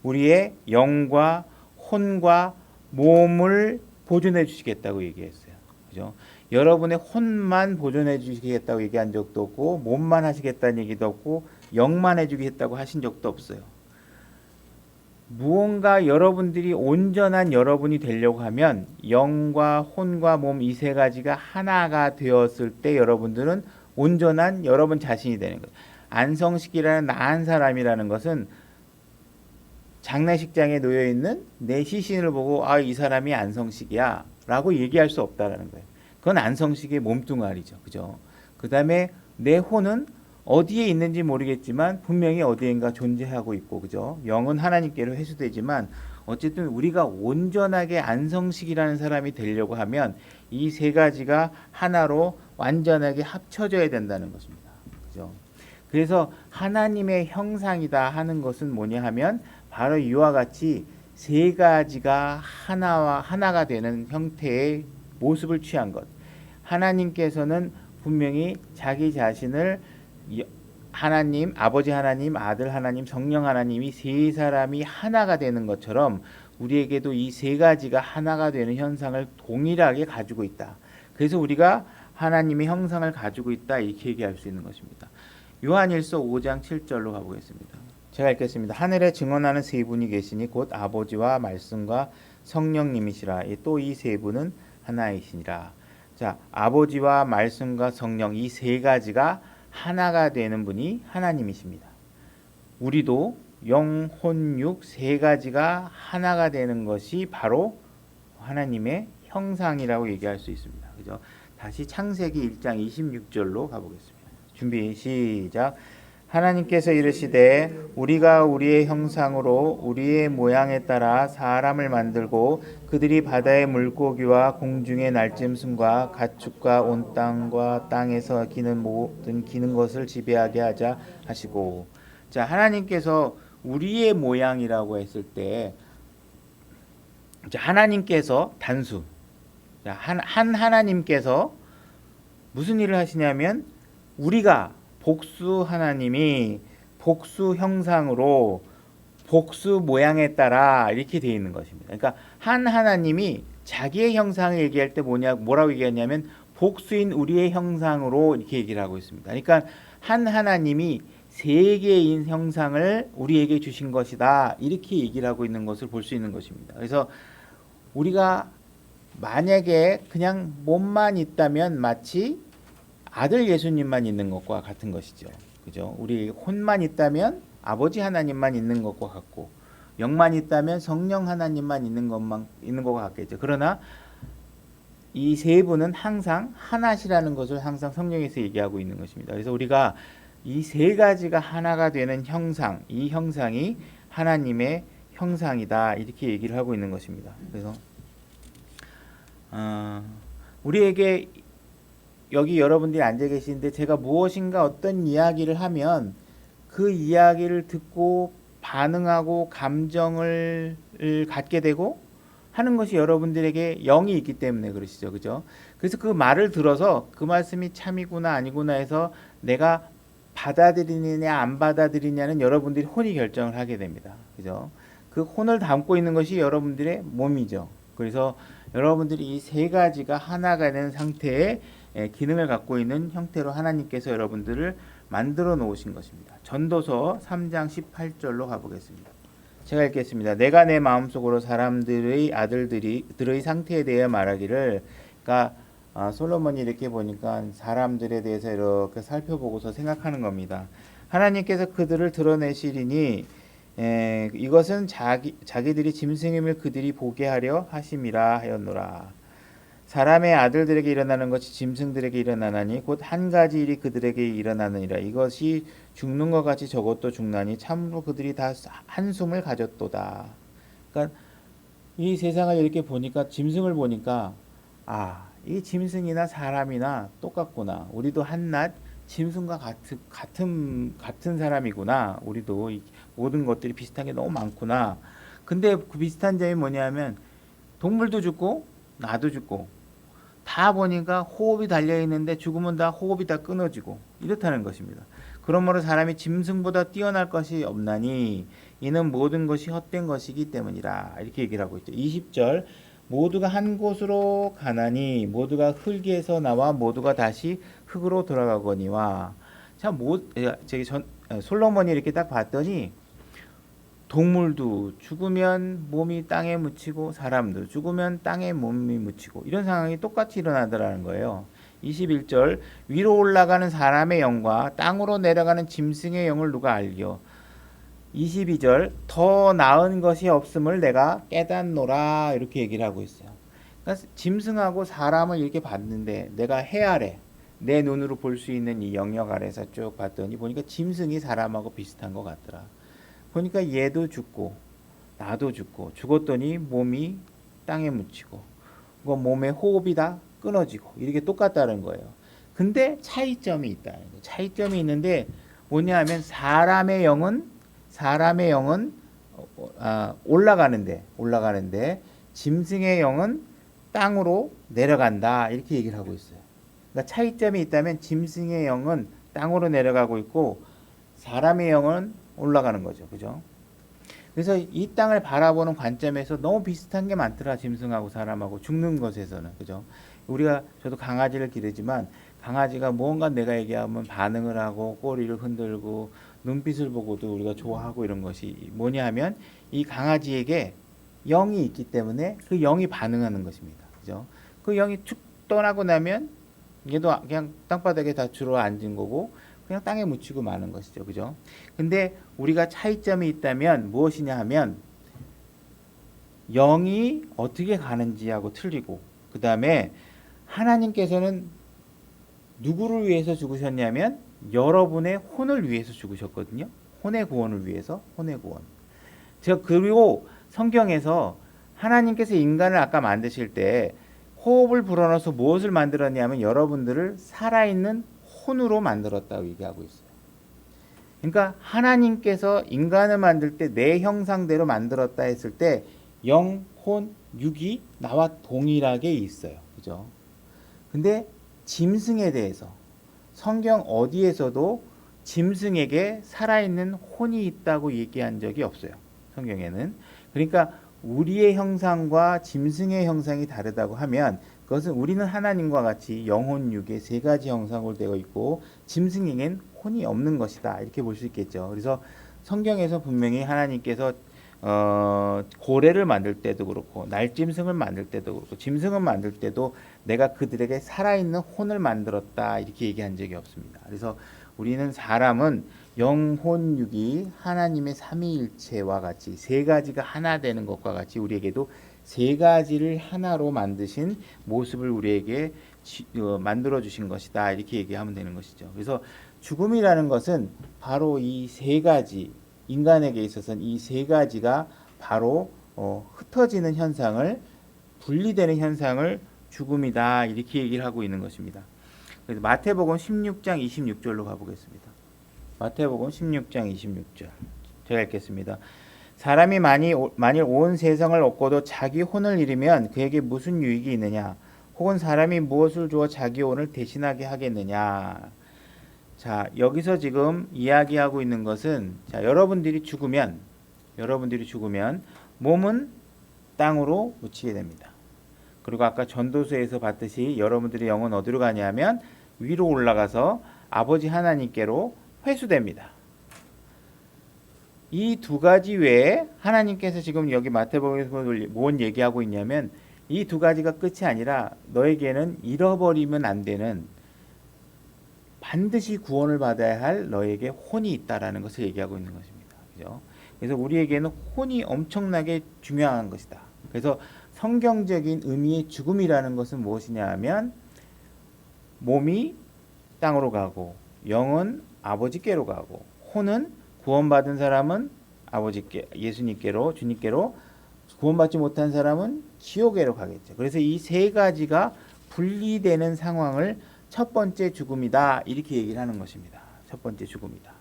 우리의 영과 혼과 몸을 보존해 주시겠다고 얘기했어요. 그죠? 여러분의 혼만 보존해 주시겠다고 얘기한 적도 없고 몸만 하시겠다는 얘기도 없고 영만 해주겠다고 하신 적도 없어요. 무언가 여러분들이 온전한 여러분이 되려고 하면 영과 혼과 몸 이 세 가지가 하나가 되었을 때 여러분들은 온전한 여러분 자신이 되는 거예요. 안성식이라는 나은 사람이라는 것은 장례식장에 놓여있는 내 시신을 보고 이 사람이 안성식이야 라고 얘기할 수 없다는 거예요. 그건 안성식의 몸뚱아리죠. 그죠? 그 다음에 내 혼은 어디에 있는지 모르겠지만 분명히 어디엔가 존재하고 있고, 그죠? 영은 하나님께로 회수되지만 어쨌든 우리가 온전하게 안성식이라는 사람이 되려고 하면 이 세 가지가 하나로 완전하게 합쳐져야 된다는 것입니다. 그죠? 그래서 하나님의 형상이다 하는 것은 뭐냐 하면 바로 이와 같이 세 가지가 하나가 되는 형태의 모습을 취한 것. 하나님께서는 분명히 자기 자신을 하나님, 아버지 하나님, 아들 하나님, 성령 하나님이 세 사람이 하나가 되는 것처럼 우리에게도 이 세 가지가 하나가 되는 현상을 동일하게 가지고 있다. 그래서 우리가 하나님의 형상을 가지고 있다 이렇게 얘기할 수 있는 것입니다. 요한일서 5장 7절로 가보겠습니다. 제가 읽겠습니다. 하늘에 증언하는 세 분이 계시니 곧 아버지와 말씀과 성령님이시라. 또 이 세 분은 하나이시니라. 자, 아버지와 말씀과 성령 이 세 가지가 하나가 되는 분이 하나님이십니다. 우리도 영, 혼, 육 세 가지가 하나가 되는 것이 바로 하나님의 형상이라고 얘기할 수 있습니다. 그죠? 다시 창세기 1장 26절로 가보겠습니다. 준비 시작. 하나님께서 이르시되 우리가 우리의 형상으로 우리의 모양에 따라 사람을 만들고 그들이 바다의 물고기와 공중의 날짐승과 가축과 온 땅과 땅에서 기는 모든 기는 것을 지배하게 하자 하시고. 자, 하나님께서 우리의 모양이라고 했을 때 하나님께서 단수. 자, 한 하나님께서 무슨 일을 하시냐면 우리가 복수 하나님이 복수 형상으로 복수 모양에 따라 이렇게 되어 있는 것입니다. 그러니까 한 하나님이 자기의 형상을 얘기할 때 뭐라고 얘기하냐면 복수인 우리의 형상으로 이렇게 얘기를 하고 있습니다. 그러니까 한 하나님이 세 개의 형상을 우리에게 주신 것이다 이렇게 얘기를 하고 있는 것을 볼 수 있는 것입니다. 그래서 우리가 만약에 그냥 몸만 있다면 마치 아들 예수님만 있는 것과 같은 것이죠. 그죠? 우리 혼만 있다면 아버지 하나님만 있는 것과 같고 영만 있다면 성령 하나님만 있는 것과 같겠죠. 그러나 이 세 분은 항상 하나시라는 것을 항상 성령에서 얘기하고 있는 것입니다. 그래서 우리가 이 세 가지가 하나가 되는 형상, 이 형상이 하나님의 형상이다 이렇게 얘기를 하고 있는 것입니다. 그래서 우리에게 여기 여러분들이 앉아 계시는데 제가 무엇인가 어떤 이야기를 하면 그 이야기를 듣고 반응하고 감정을 갖게 되고 하는 것이 여러분들에게 영이 있기 때문에 그러시죠. 그죠? 그래서 그 말을 들어서 그 말씀이 참이구나 아니구나 해서 내가 받아들이느냐 안 받아들이냐는 여러분들이 혼이 결정을 하게 됩니다. 그죠? 그 혼을 담고 있는 것이 여러분들의 몸이죠. 그래서 여러분들이 이 세 가지가 하나가 되는 상태에 기능을 갖고 있는 형태로 하나님께서 여러분들을 만들어 놓으신 것입니다. 전도서 3장 18절로 가보겠습니다. 제가 읽겠습니다. 내가 내 마음속으로 사람들의 아들들의 상태에 대해 말하기를, 그러니까 솔로몬이 이렇게 보니까 사람들에 대해서 이렇게 살펴보고서 생각하는 겁니다. 하나님께서 그들을 드러내시리니 이것은 자기들이 짐승임을 그들이 보게 하려 하심이라 하였노라. 사람의 아들들에게 일어나는 것이 짐승들에게 일어나나니 곧 한 가지 일이 그들에게 일어나느니라. 이것이 죽는 것 같이 저것도 죽나니 참으로 그들이 다 한숨을 가졌도다. 그러니까 이 세상을 이렇게 보니까, 짐승을 보니까 이 짐승이나 사람이나 똑같구나. 우리도 한낱 짐승과 같은 사람이구나. 우리도 모든 것들이 비슷한 게 너무 많구나. 근데 그 비슷한 점이 뭐냐면 동물도 죽고 나도 죽고 다 보니까 호흡이 달려있는데 죽으면 다 호흡이 다 끊어지고 이렇다는 것입니다. 그러므로 사람이 짐승보다 뛰어날 것이 없나니 이는 모든 것이 헛된 것이기 때문이라. 이렇게 얘기를 하고 있죠. 20절 모두가 한 곳으로 가나니 모두가 흙에서 나와 모두가 다시 흙으로 돌아가거니와. 자, 솔로몬이 이렇게 딱 봤더니 동물도 죽으면 몸이 땅에 묻히고 사람도 죽으면 땅에 몸이 묻히고 이런 상황이 똑같이 일어나더라는 거예요. 21절 위로 올라가는 사람의 영과 땅으로 내려가는 짐승의 영을 누가 알려. 22절 더 나은 것이 없음을 내가 깨닫노라. 이렇게 얘기를 하고 있어요. 그러니까 짐승하고 사람을 이렇게 봤는데 내가 해 아래 내 눈으로 볼 수 있는 이 영역 아래서 쭉 봤더니 보니까 짐승이 사람하고 비슷한 것 같더라. 보니까 얘도 죽고 나도 죽고 죽었더니 몸이 땅에 묻히고 몸의 호흡이 다 끊어지고 이렇게 똑같다는 거예요. 근데 차이점이 있다. 차이점이 있는데 뭐냐 하면 사람의 영은 올라가는데 짐승의 영은 땅으로 내려간다. 이렇게 얘기를 하고 있어요. 그러니까 차이점이 있다면 짐승의 영은 땅으로 내려가고 있고 사람의 영은 올라가는 거죠. 그죠? 그래서 이 땅을 바라보는 관점에서 너무 비슷한 게 많더라. 짐승하고 사람하고 죽는 것에서는. 그죠? 저도 강아지를 기르지만 강아지가 무언가 내가 얘기하면 반응을 하고 꼬리를 흔들고 눈빛을 보고도 우리가 좋아하고 이런 것이 뭐냐 하면 이 강아지에게 영이 있기 때문에 그 영이 반응하는 것입니다. 그죠? 그 영이 툭 떠나고 나면 얘도 그냥 땅바닥에 다 주저앉은 거고 그냥 땅에 묻히고 마는 것이죠. 그죠? 근데 우리가 차이점이 있다면 무엇이냐 하면 영이 어떻게 가는지하고 틀리고, 그 다음에 하나님께서는 누구를 위해서 죽으셨냐면 여러분의 혼을 위해서 죽으셨거든요. 혼의 구원을 위해서. 혼의 구원. 그리고 성경에서 하나님께서 인간을 아까 만드실 때 호흡을 불어넣어서 무엇을 만들었냐면 여러분들을 살아있는 혼으로 만들었다고 얘기하고 있어요. 그러니까 하나님께서 인간을 만들 때 내 형상대로 만들었다 했을 때 영, 혼, 육이 나와 동일하게 있어요. 그죠? 근데 짐승에 대해서 성경 어디에서도 짐승에게 살아있는 혼이 있다고 얘기한 적이 없어요. 성경에는. 그러니까 우리의 형상과 짐승의 형상이 다르다고 하면 그것은 우리는 하나님과 같이 영혼, 육의 세 가지 형상으로 되어 있고 짐승에겐 혼이 없는 것이다. 이렇게 볼 수 있겠죠. 그래서 성경에서 분명히 하나님께서 고래를 만들 때도 그렇고 날짐승을 만들 때도 그렇고 짐승을 만들 때도 내가 그들에게 살아있는 혼을 만들었다. 이렇게 얘기한 적이 없습니다. 그래서 우리는 사람은 영혼, 육이 하나님의 삼위일체와 같이 세 가지가 하나 되는 것과 같이 우리에게도 세 가지를 하나로 만드신 모습을 우리에게 만들어 주신 것이다. 이렇게 얘기하면 되는 것이죠. 그래서 죽음이라는 것은 바로 이 세 가지, 인간에게 있어서는 이 세 가지가 바로 흩어지는 현상을, 분리되는 현상을 죽음이다. 이렇게 얘기를 하고 있는 것입니다. 그래서 마태복음 16장 26절로 가보겠습니다. 마태복음 16장 26절. 제가 읽겠습니다. 사람이 만일 온 세상을 얻고도 자기 혼을 잃으면 그에게 무슨 유익이 있느냐? 혹은 사람이 무엇을 주어 자기 혼을 대신하게 하겠느냐? 자, 여기서 지금 이야기하고 있는 것은, 자, 여러분들이 죽으면 몸은 땅으로 묻히게 됩니다. 그리고 아까 전도서에서 봤듯이 여러분들의 영은 어디로 가냐면 위로 올라가서 아버지 하나님께로 회수됩니다. 이 두 가지 외에 하나님께서 지금 여기 마태복음에서 뭔 얘기하고 있냐면 이 두 가지가 끝이 아니라 너에게는 잃어버리면 안 되는 반드시 구원을 받아야 할 너에게 혼이 있다라는 것을 얘기하고 있는 것입니다. 그죠? 그래서 우리에게는 혼이 엄청나게 중요한 것이다. 그래서 성경적인 의미의 죽음이라는 것은 무엇이냐 하면 몸이 땅으로 가고 영은 아버지께로 가고 혼은 구원받은 사람은 아버지께 예수님께로 주님께로 구원받지 못한 사람은 지옥에로 가겠죠. 그래서 이 세 가지가 분리되는 상황을 첫 번째 죽음이다 이렇게 얘기를 하는 것입니다. 첫 번째 죽음이다.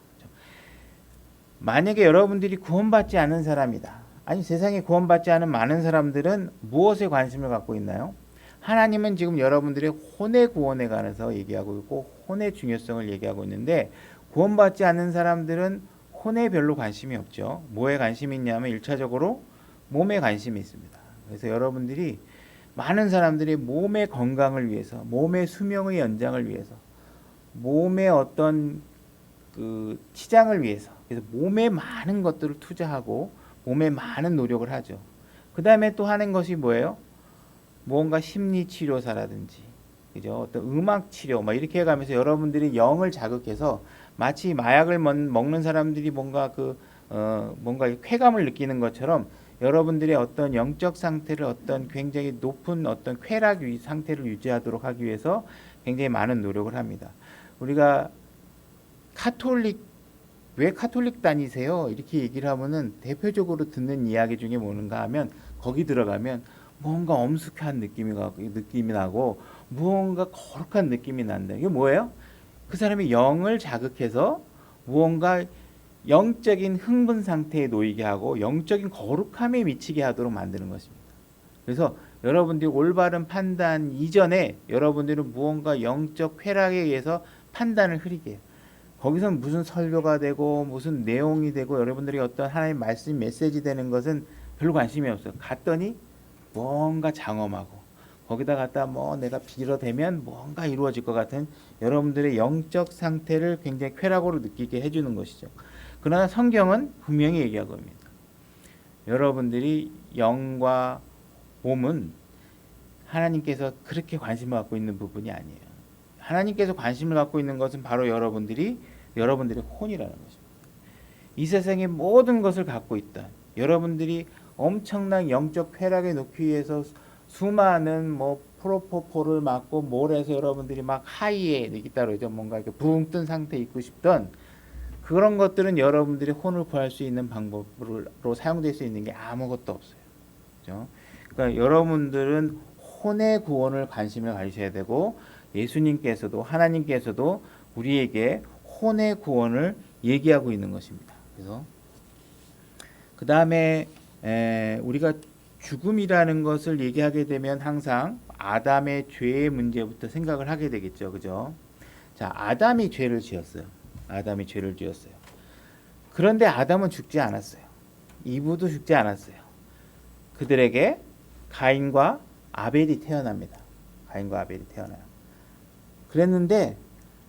만약에 여러분들이 구원받지 않은 사람이다. 아니 세상에 구원받지 않은 많은 사람들은 무엇에 관심을 갖고 있나요? 하나님은 지금 여러분들의 혼의 구원에 관해서 얘기하고 있고 혼의 중요성을 얘기하고 있는데 구원받지 않는 사람들은 혼에 별로 관심이 없죠. 뭐에 관심이 있냐면 1차적으로 몸에 관심이 있습니다. 그래서 여러분들이 많은 사람들이 몸의 건강을 위해서 몸의 수명의 연장을 위해서 몸의 어떤 그 치장을 위해서 그래서 몸에 많은 것들을 투자하고 몸에 많은 노력을 하죠. 그 다음에 또 하는 것이 뭐예요? 뭔가 심리치료사라든지 그죠? 어떤 음악치료 막 이렇게 해가면서 여러분들이 영을 자극해서 마치 마약을 먹는 사람들이 뭔가 뭔가 쾌감을 느끼는 것처럼 여러분들의 어떤 영적 상태를 어떤 굉장히 높은 어떤 쾌락 상태를 유지하도록 하기 위해서 굉장히 많은 노력을 합니다. 우리가 왜 카톨릭 다니세요? 이렇게 얘기를 하면은 대표적으로 듣는 이야기 중에 뭔가 하면 거기 들어가면 뭔가 엄숙한 느낌이 나고 무언가 거룩한 느낌이 난다. 이게 뭐예요? 그 사람이 영을 자극해서 무언가 영적인 흥분 상태에 놓이게 하고 영적인 거룩함에 미치게 하도록 만드는 것입니다. 그래서 여러분들이 올바른 판단 이전에 여러분들은 무언가 영적 쾌락에 의해서 판단을 흐리게 해요. 거기서 무슨 설교가 되고 무슨 내용이 되고 여러분들이 어떤 하나님의 말씀 메시지 되는 것은 별로 관심이 없어요. 갔더니 뭔가 장엄하고 거기다 갖다 내가 빌어대면 뭔가 이루어질 것 같은 여러분들의 영적 상태를 굉장히 쾌락으로 느끼게 해주는 것이죠. 그러나 성경은 분명히 얘기하고 있습니다. 여러분들이 영과 몸은 하나님께서 그렇게 관심을 갖고 있는 부분이 아니에요. 하나님께서 관심을 갖고 있는 것은 바로 여러분들의 혼이라는 것입니다. 이 세상의 모든 것을 갖고 있다. 여러분들이 엄청난 영적 쾌락에 놓기 위해서 수많은 프로포폴을 맞고 몰에서 여러분들이 막 하이에 있다 그러죠. 뭔가 이렇게 붕 뜬 상태에 있고 싶던 그런 것들은 여러분들이 혼을 구할 수 있는 방법으로 사용될 수 있는 게 아무것도 없어요. 그렇죠? 그러니까 여러분들은 혼의 구원을 관심을 가지셔야 되고 예수님께서도 하나님께서도 우리에게 혼의 구원을 얘기하고 있는 것입니다. 그래서 그 다음에 우리가 죽음이라는 것을 얘기하게 되면 항상 아담의 죄의 문제부터 생각을 하게 되겠죠. 그죠? 자, 아담이 죄를 지었어요. 그런데 아담은 죽지 않았어요. 이브도 죽지 않았어요. 그들에게 가인과 아벨이 태어납니다. 그랬는데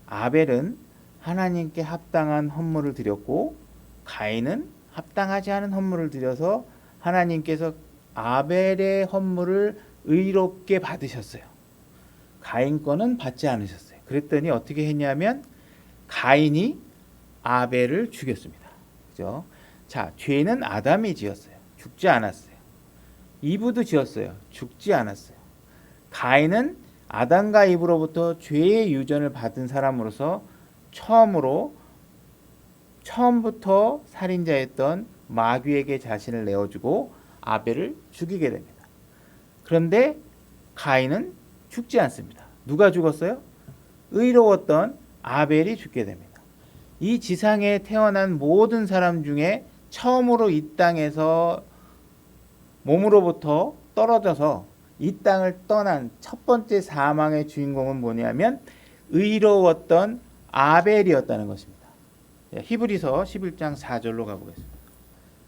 아벨은 하나님께 합당한 헌물을 드렸고 가인은 합당하지 않은 헌물을 드려서 하나님께서 아벨의 헌물을 의롭게 받으셨어요. 가인 거는 받지 않으셨어요. 그랬더니 어떻게 했냐면 가인이 아벨을 죽였습니다. 그죠? 자, 죄는 아담이 지었어요. 죽지 않았어요. 이브도 지었어요. 죽지 않았어요. 가인은 아담과 이브로부터 죄의 유전을 받은 사람으로서 처음부터 살인자였던 마귀에게 자신을 내어주고 아벨을 죽이게 됩니다. 그런데 가인은 죽지 않습니다. 누가 죽었어요? 의로웠던 아벨이 죽게 됩니다. 이 지상에 태어난 모든 사람 중에 처음으로 이 땅에서 몸으로부터 떨어져서 이 땅을 떠난 첫 번째 사망의 주인공은 뭐냐면 의로웠던 아벨이었다는 것입니다. 히브리서 11장 4절로 가보겠습니다.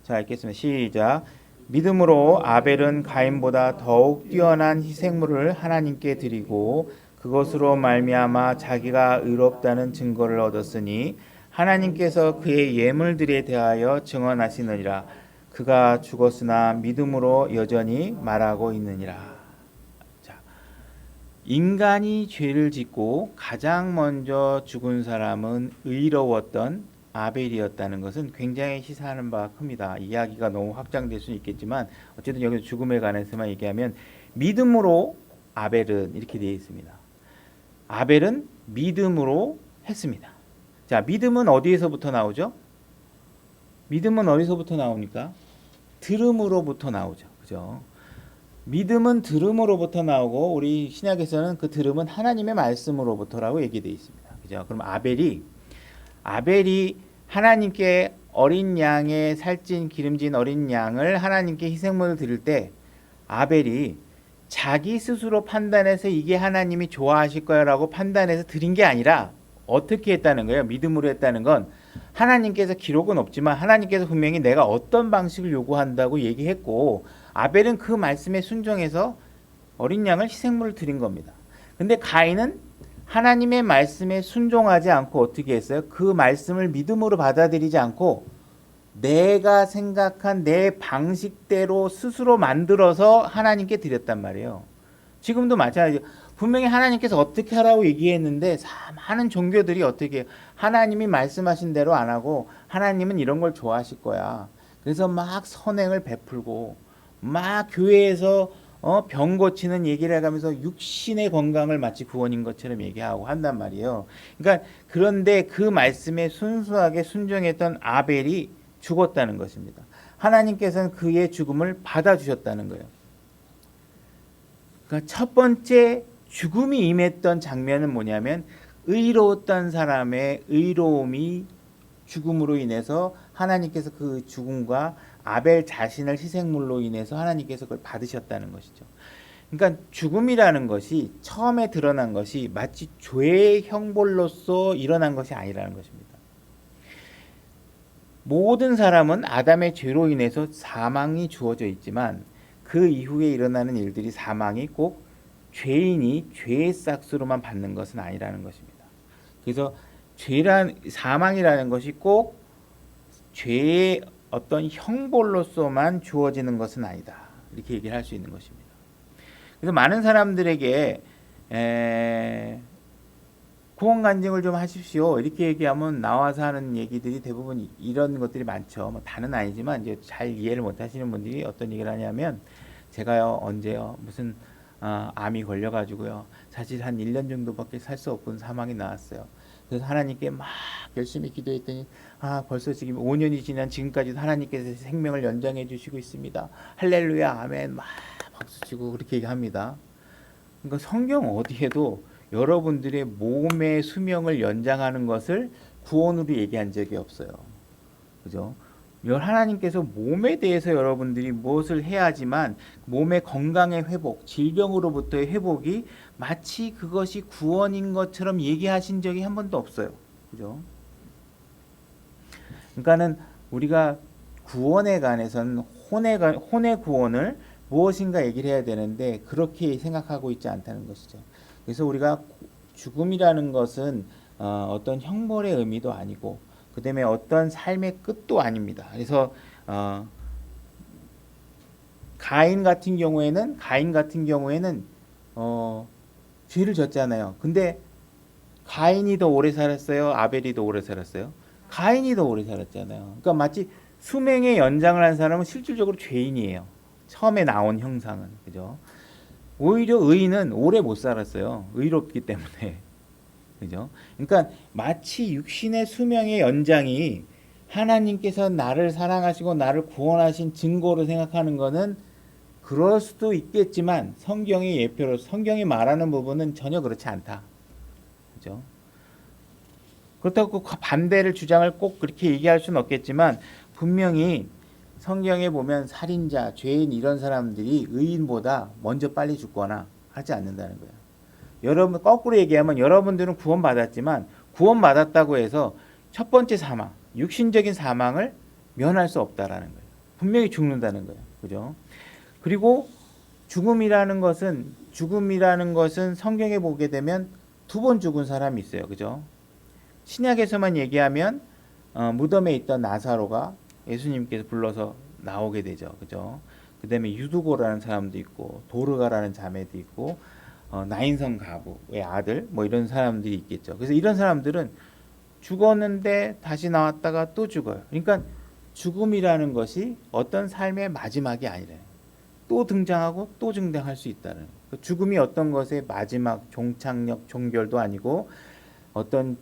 자, 읽겠습니다. 시작. 믿음으로 아벨은 가인보다 더욱 뛰어난 희생물을 하나님께 드리고 그것으로 말미암아 자기가 의롭다는 증거를 얻었으니 하나님께서 그의 예물들에 대하여 증언하시느니라. 그가 죽었으나 믿음으로 여전히 말하고 있느니라. 자, 인간이 죄를 짓고 가장 먼저 죽은 사람은 의로웠던 아벨이었다는 것은 굉장히 시사하는 바가 큽니다. 이야기가 너무 확장될 수는 있겠지만 어쨌든 여기서 죽음에 관해서만 얘기하면 믿음으로 아벨은 이렇게 되어 있습니다. 아벨은 믿음으로 했습니다. 자, 믿음은 어디에서부터 나오죠? 믿음은 어디서부터 나옵니까? 들음으로부터 나오죠. 그죠? 믿음은 들음으로부터 나오고 우리 신약에서는 그 들음은 하나님의 말씀으로부터라고 얘기되어 있습니다. 그죠? 그럼 아벨이 하나님께 어린 양의 살찐 기름진 어린 양을 하나님께 희생물을 드릴 때 아벨이 자기 스스로 판단해서 이게 하나님이 좋아하실 거야라고 판단해서 드린 게 아니라 어떻게 했다는 거예요? 믿음으로 했다는 건 하나님께서 기록은 없지만 하나님께서 분명히 내가 어떤 방식을 요구한다고 얘기했고 아벨은 그 말씀에 순종해서 어린 양을 희생물을 드린 겁니다. 근데 가인은 하나님의 말씀에 순종하지 않고 어떻게 했어요? 그 말씀을 믿음으로 받아들이지 않고 내가 생각한 내 방식대로 스스로 만들어서 하나님께 드렸단 말이에요. 지금도 마찬가지예요. 분명히 하나님께서 어떻게 하라고 얘기했는데 많은 종교들이 어떻게 해요? 하나님이 말씀하신 대로 안 하고 하나님은 이런 걸 좋아하실 거야. 그래서 막 선행을 베풀고 막 교회에서 병 고치는 얘기를 해가면서 육신의 건강을 마치 구원인 것처럼 얘기하고 한단 말이에요. 그러니까 그런데 그 말씀에 순수하게 순종했던 아벨이 죽었다는 것입니다. 하나님께서는 그의 죽음을 받아주셨다는 거예요. 그러니까 첫 번째 죽음이 임했던 장면은 뭐냐면 의로웠던 사람의 의로움이 죽음으로 인해서 하나님께서 그 죽음과 아벨 자신을 희생물로 인해서 하나님께서 그걸 받으셨다는 것이죠. 그러니까 죽음이라는 것이 처음에 드러난 것이 마치 죄의 형벌로서 일어난 것이 아니라는 것입니다. 모든 사람은 아담의 죄로 인해서 사망이 주어져 있지만 그 이후에 일어나는 일들이 사망이 꼭 죄인이 죄의 싹수로만 받는 것은 아니라는 것입니다. 그래서 사망이라는 것이 꼭 죄의 어떤 형벌로서만 주어지는 것은 아니다. 이렇게 얘기를 할 수 있는 것입니다. 그래서 많은 사람들에게 구원 간증을 좀 하십시오. 이렇게 얘기하면 나와서 하는 얘기들이 대부분 이런 것들이 많죠. 뭐 다는 아니지만 이제 잘 이해를 못 하시는 분들이 어떤 얘기를 하냐면 제가요 언제요 무슨 암이 걸려가지고요 사실 한 1년 정도밖에 살 수 없는 사망이 나왔어요. 그래서 하나님께 막 열심히 기도했더니 벌써 지금 5년이 지난 지금까지도 하나님께서 생명을 연장해 주시고 있습니다. 할렐루야 아멘 막 박수치고 그렇게 얘기합니다. 그러니까 성경 어디에도 여러분들의 몸의 수명을 연장하는 것을 구원으로 얘기한 적이 없어요. 그죠? 하나님께서 몸에 대해서 여러분들이 무엇을 해야지만 몸의 건강의 회복, 질병으로부터의 회복이 마치 그것이 구원인 것처럼 얘기하신 적이 한 번도 없어요. 그죠? 그러니까는 우리가 구원에 관해서는 혼의 구원을 무엇인가 얘기를 해야 되는데 그렇게 생각하고 있지 않다는 것이죠. 그래서 우리가 죽음이라는 것은 어떤 형벌의 의미도 아니고 그 다음에 어떤 삶의 끝도 아닙니다. 그래서 가인 같은 경우에는 죄를 졌잖아요. 근데 가인이 더 오래 살았어요? 아벨이 더 오래 살았어요? 가인이 더 오래 살았잖아요. 그러니까 마치 수명의 연장을 한 사람은 실질적으로 죄인이에요. 처음에 나온 형상은. 그죠? 오히려 의인은 오래 못 살았어요. 의롭기 때문에. 그죠? 그러니까 마치 육신의 수명의 연장이 하나님께서 나를 사랑하시고 나를 구원하신 증거로 생각하는 것은 그럴 수도 있겠지만 성경의 예표로 성경이 말하는 부분은 전혀 그렇지 않다. 그죠? 그렇다고 반대를 주장을 꼭 그렇게 얘기할 수는 없겠지만 분명히 성경에 보면 살인자, 죄인 이런 사람들이 의인보다 먼저 빨리 죽거나 하지 않는다는 거예요. 여러분 거꾸로 얘기하면 여러분들은 구원받았지만 구원받았다고 해서 첫 번째 사망, 육신적인 사망을 면할 수 없다라는 거예요. 분명히 죽는다는 거예요. 그죠? 그리고 죽음이라는 것은 성경에 보게 되면 2번 죽은 사람이 있어요. 그죠? 신약에서만 얘기하면 무덤에 있던 나사로가 예수님께서 불러서 나오게 되죠. 그죠? 그다음에 유두고라는 사람도 있고 도르가라는 자매도 있고 나인성 가부의 아들 뭐 이런 사람들이 있겠죠. 그래서 이런 사람들은 죽었는데 다시 나왔다가 또 죽어요. 그러니까 죽음이라는 것이 어떤 삶의 마지막이 아니래요. 또 등장하고 또 등장할 수 있다는. 죽음이 어떤 것의 마지막 종착역 종결도 아니고 어떤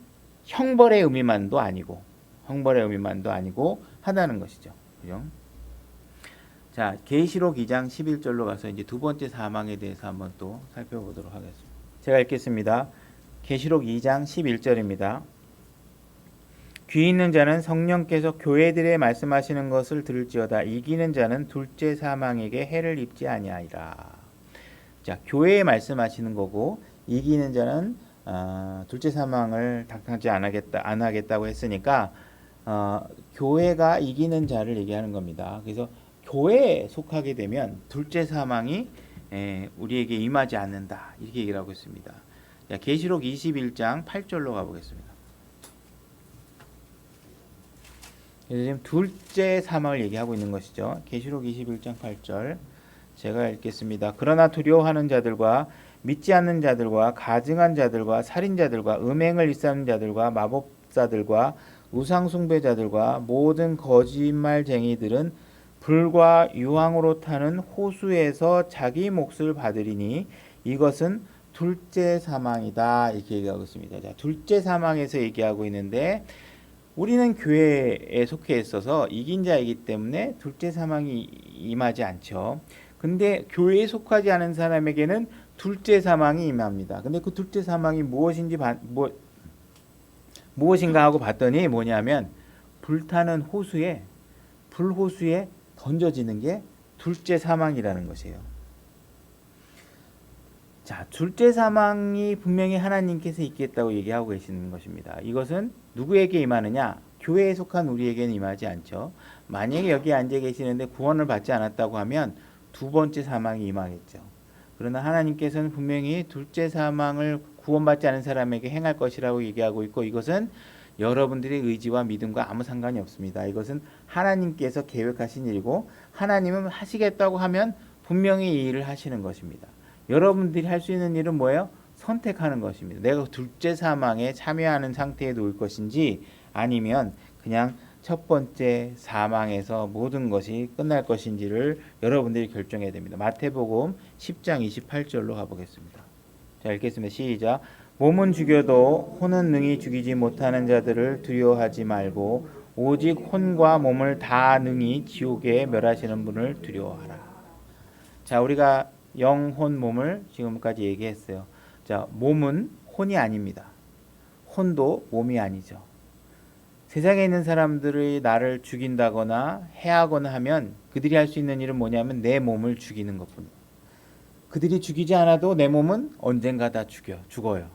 형벌의 의미만도 아니고 하다는 것이죠. 그죠? 자, 계시록 2장 11절로 가서 이제 두 번째 사망에 대해서 한번 또 살펴보도록 하겠습니다. 제가 읽겠습니다. 계시록 2장 11절입니다. 귀 있는 자는 성령께서 교회들에 말씀하시는 것을 들을지어다. 이기는 자는 둘째 사망에게 해를 입지 아니하리라. 자, 교회에 말씀하시는 거고 이기는 자는 둘째 사망을 당하지 안 하겠다고 했으니까 교회가 이기는 자를 얘기하는 겁니다. 그래서 교회에 속하게 되면 둘째 사망이 우리에게 임하지 않는다 이렇게 얘기를 하고 있습니다. 자, 계시록 21장 8절로 가보겠습니다. 그래서 지금 둘째 사망을 얘기하고 있는 것이죠. 계시록 21장 8절 제가 읽겠습니다. 그러나 두려워하는 자들과 믿지 않는 자들과 가증한 자들과 살인자들과 음행을 일삼는 자들과 마법사들과 우상숭배자들과 모든 거짓말쟁이들은 불과 유황으로 타는 호수에서 자기 몫을 받으리니 이것은 둘째 사망이다 이렇게 얘기하고 있습니다. 자, 둘째 사망에서 얘기하고 있는데 우리는 교회에 속해 있어서 이긴 자이기 때문에 둘째 사망이 임하지 않죠. 근데 교회에 속하지 않은 사람에게는 둘째 사망이 임합니다. 근데 그 둘째 사망이 무엇인가 하고 봤더니 뭐냐면 불타는 불호수에 던져지는 게 둘째 사망이라는 것이에요. 자, 둘째 사망이 분명히 하나님께서 있겠다고 얘기하고 계시는 것입니다. 이것은 누구에게 임하느냐? 교회에 속한 우리에게는 임하지 않죠. 만약에 여기 앉아 계시는데 구원을 받지 않았다고 하면 두 번째 사망이 임하겠죠. 그러나 하나님께서는 분명히 둘째 사망을 구원받지 않은 사람에게 행할 것이라고 얘기하고 있고 이것은 여러분들의 의지와 믿음과 아무 상관이 없습니다. 이것은 하나님께서 계획하신 일이고 하나님은 하시겠다고 하면 분명히 이 일을 하시는 것입니다. 여러분들이 할 수 있는 일은 뭐예요? 선택하는 것입니다. 내가 둘째 사망에 참여하는 상태에 놓을 것인지 아니면 그냥 첫 번째 사망에서 모든 것이 끝날 것인지를 여러분들이 결정해야 됩니다. 마태복음 10장 28절로 가보겠습니다. 자, 읽겠습니다. 시작. 몸은 죽여도 혼은 능히 죽이지 못하는 자들을 두려워하지 말고 오직 혼과 몸을 다 능히 지옥에 멸하시는 분을 두려워하라. 자, 우리가 영혼 몸을 지금까지 얘기했어요. 자, 몸은 혼이 아닙니다. 혼도 몸이 아니죠. 세상에 있는 사람들이 나를 죽인다거나 해하거나 하면 그들이 할 수 있는 일은 뭐냐면 내 몸을 죽이는 것뿐이에요. 그들이 죽이지 않아도 내 몸은 언젠가 다 죽어요.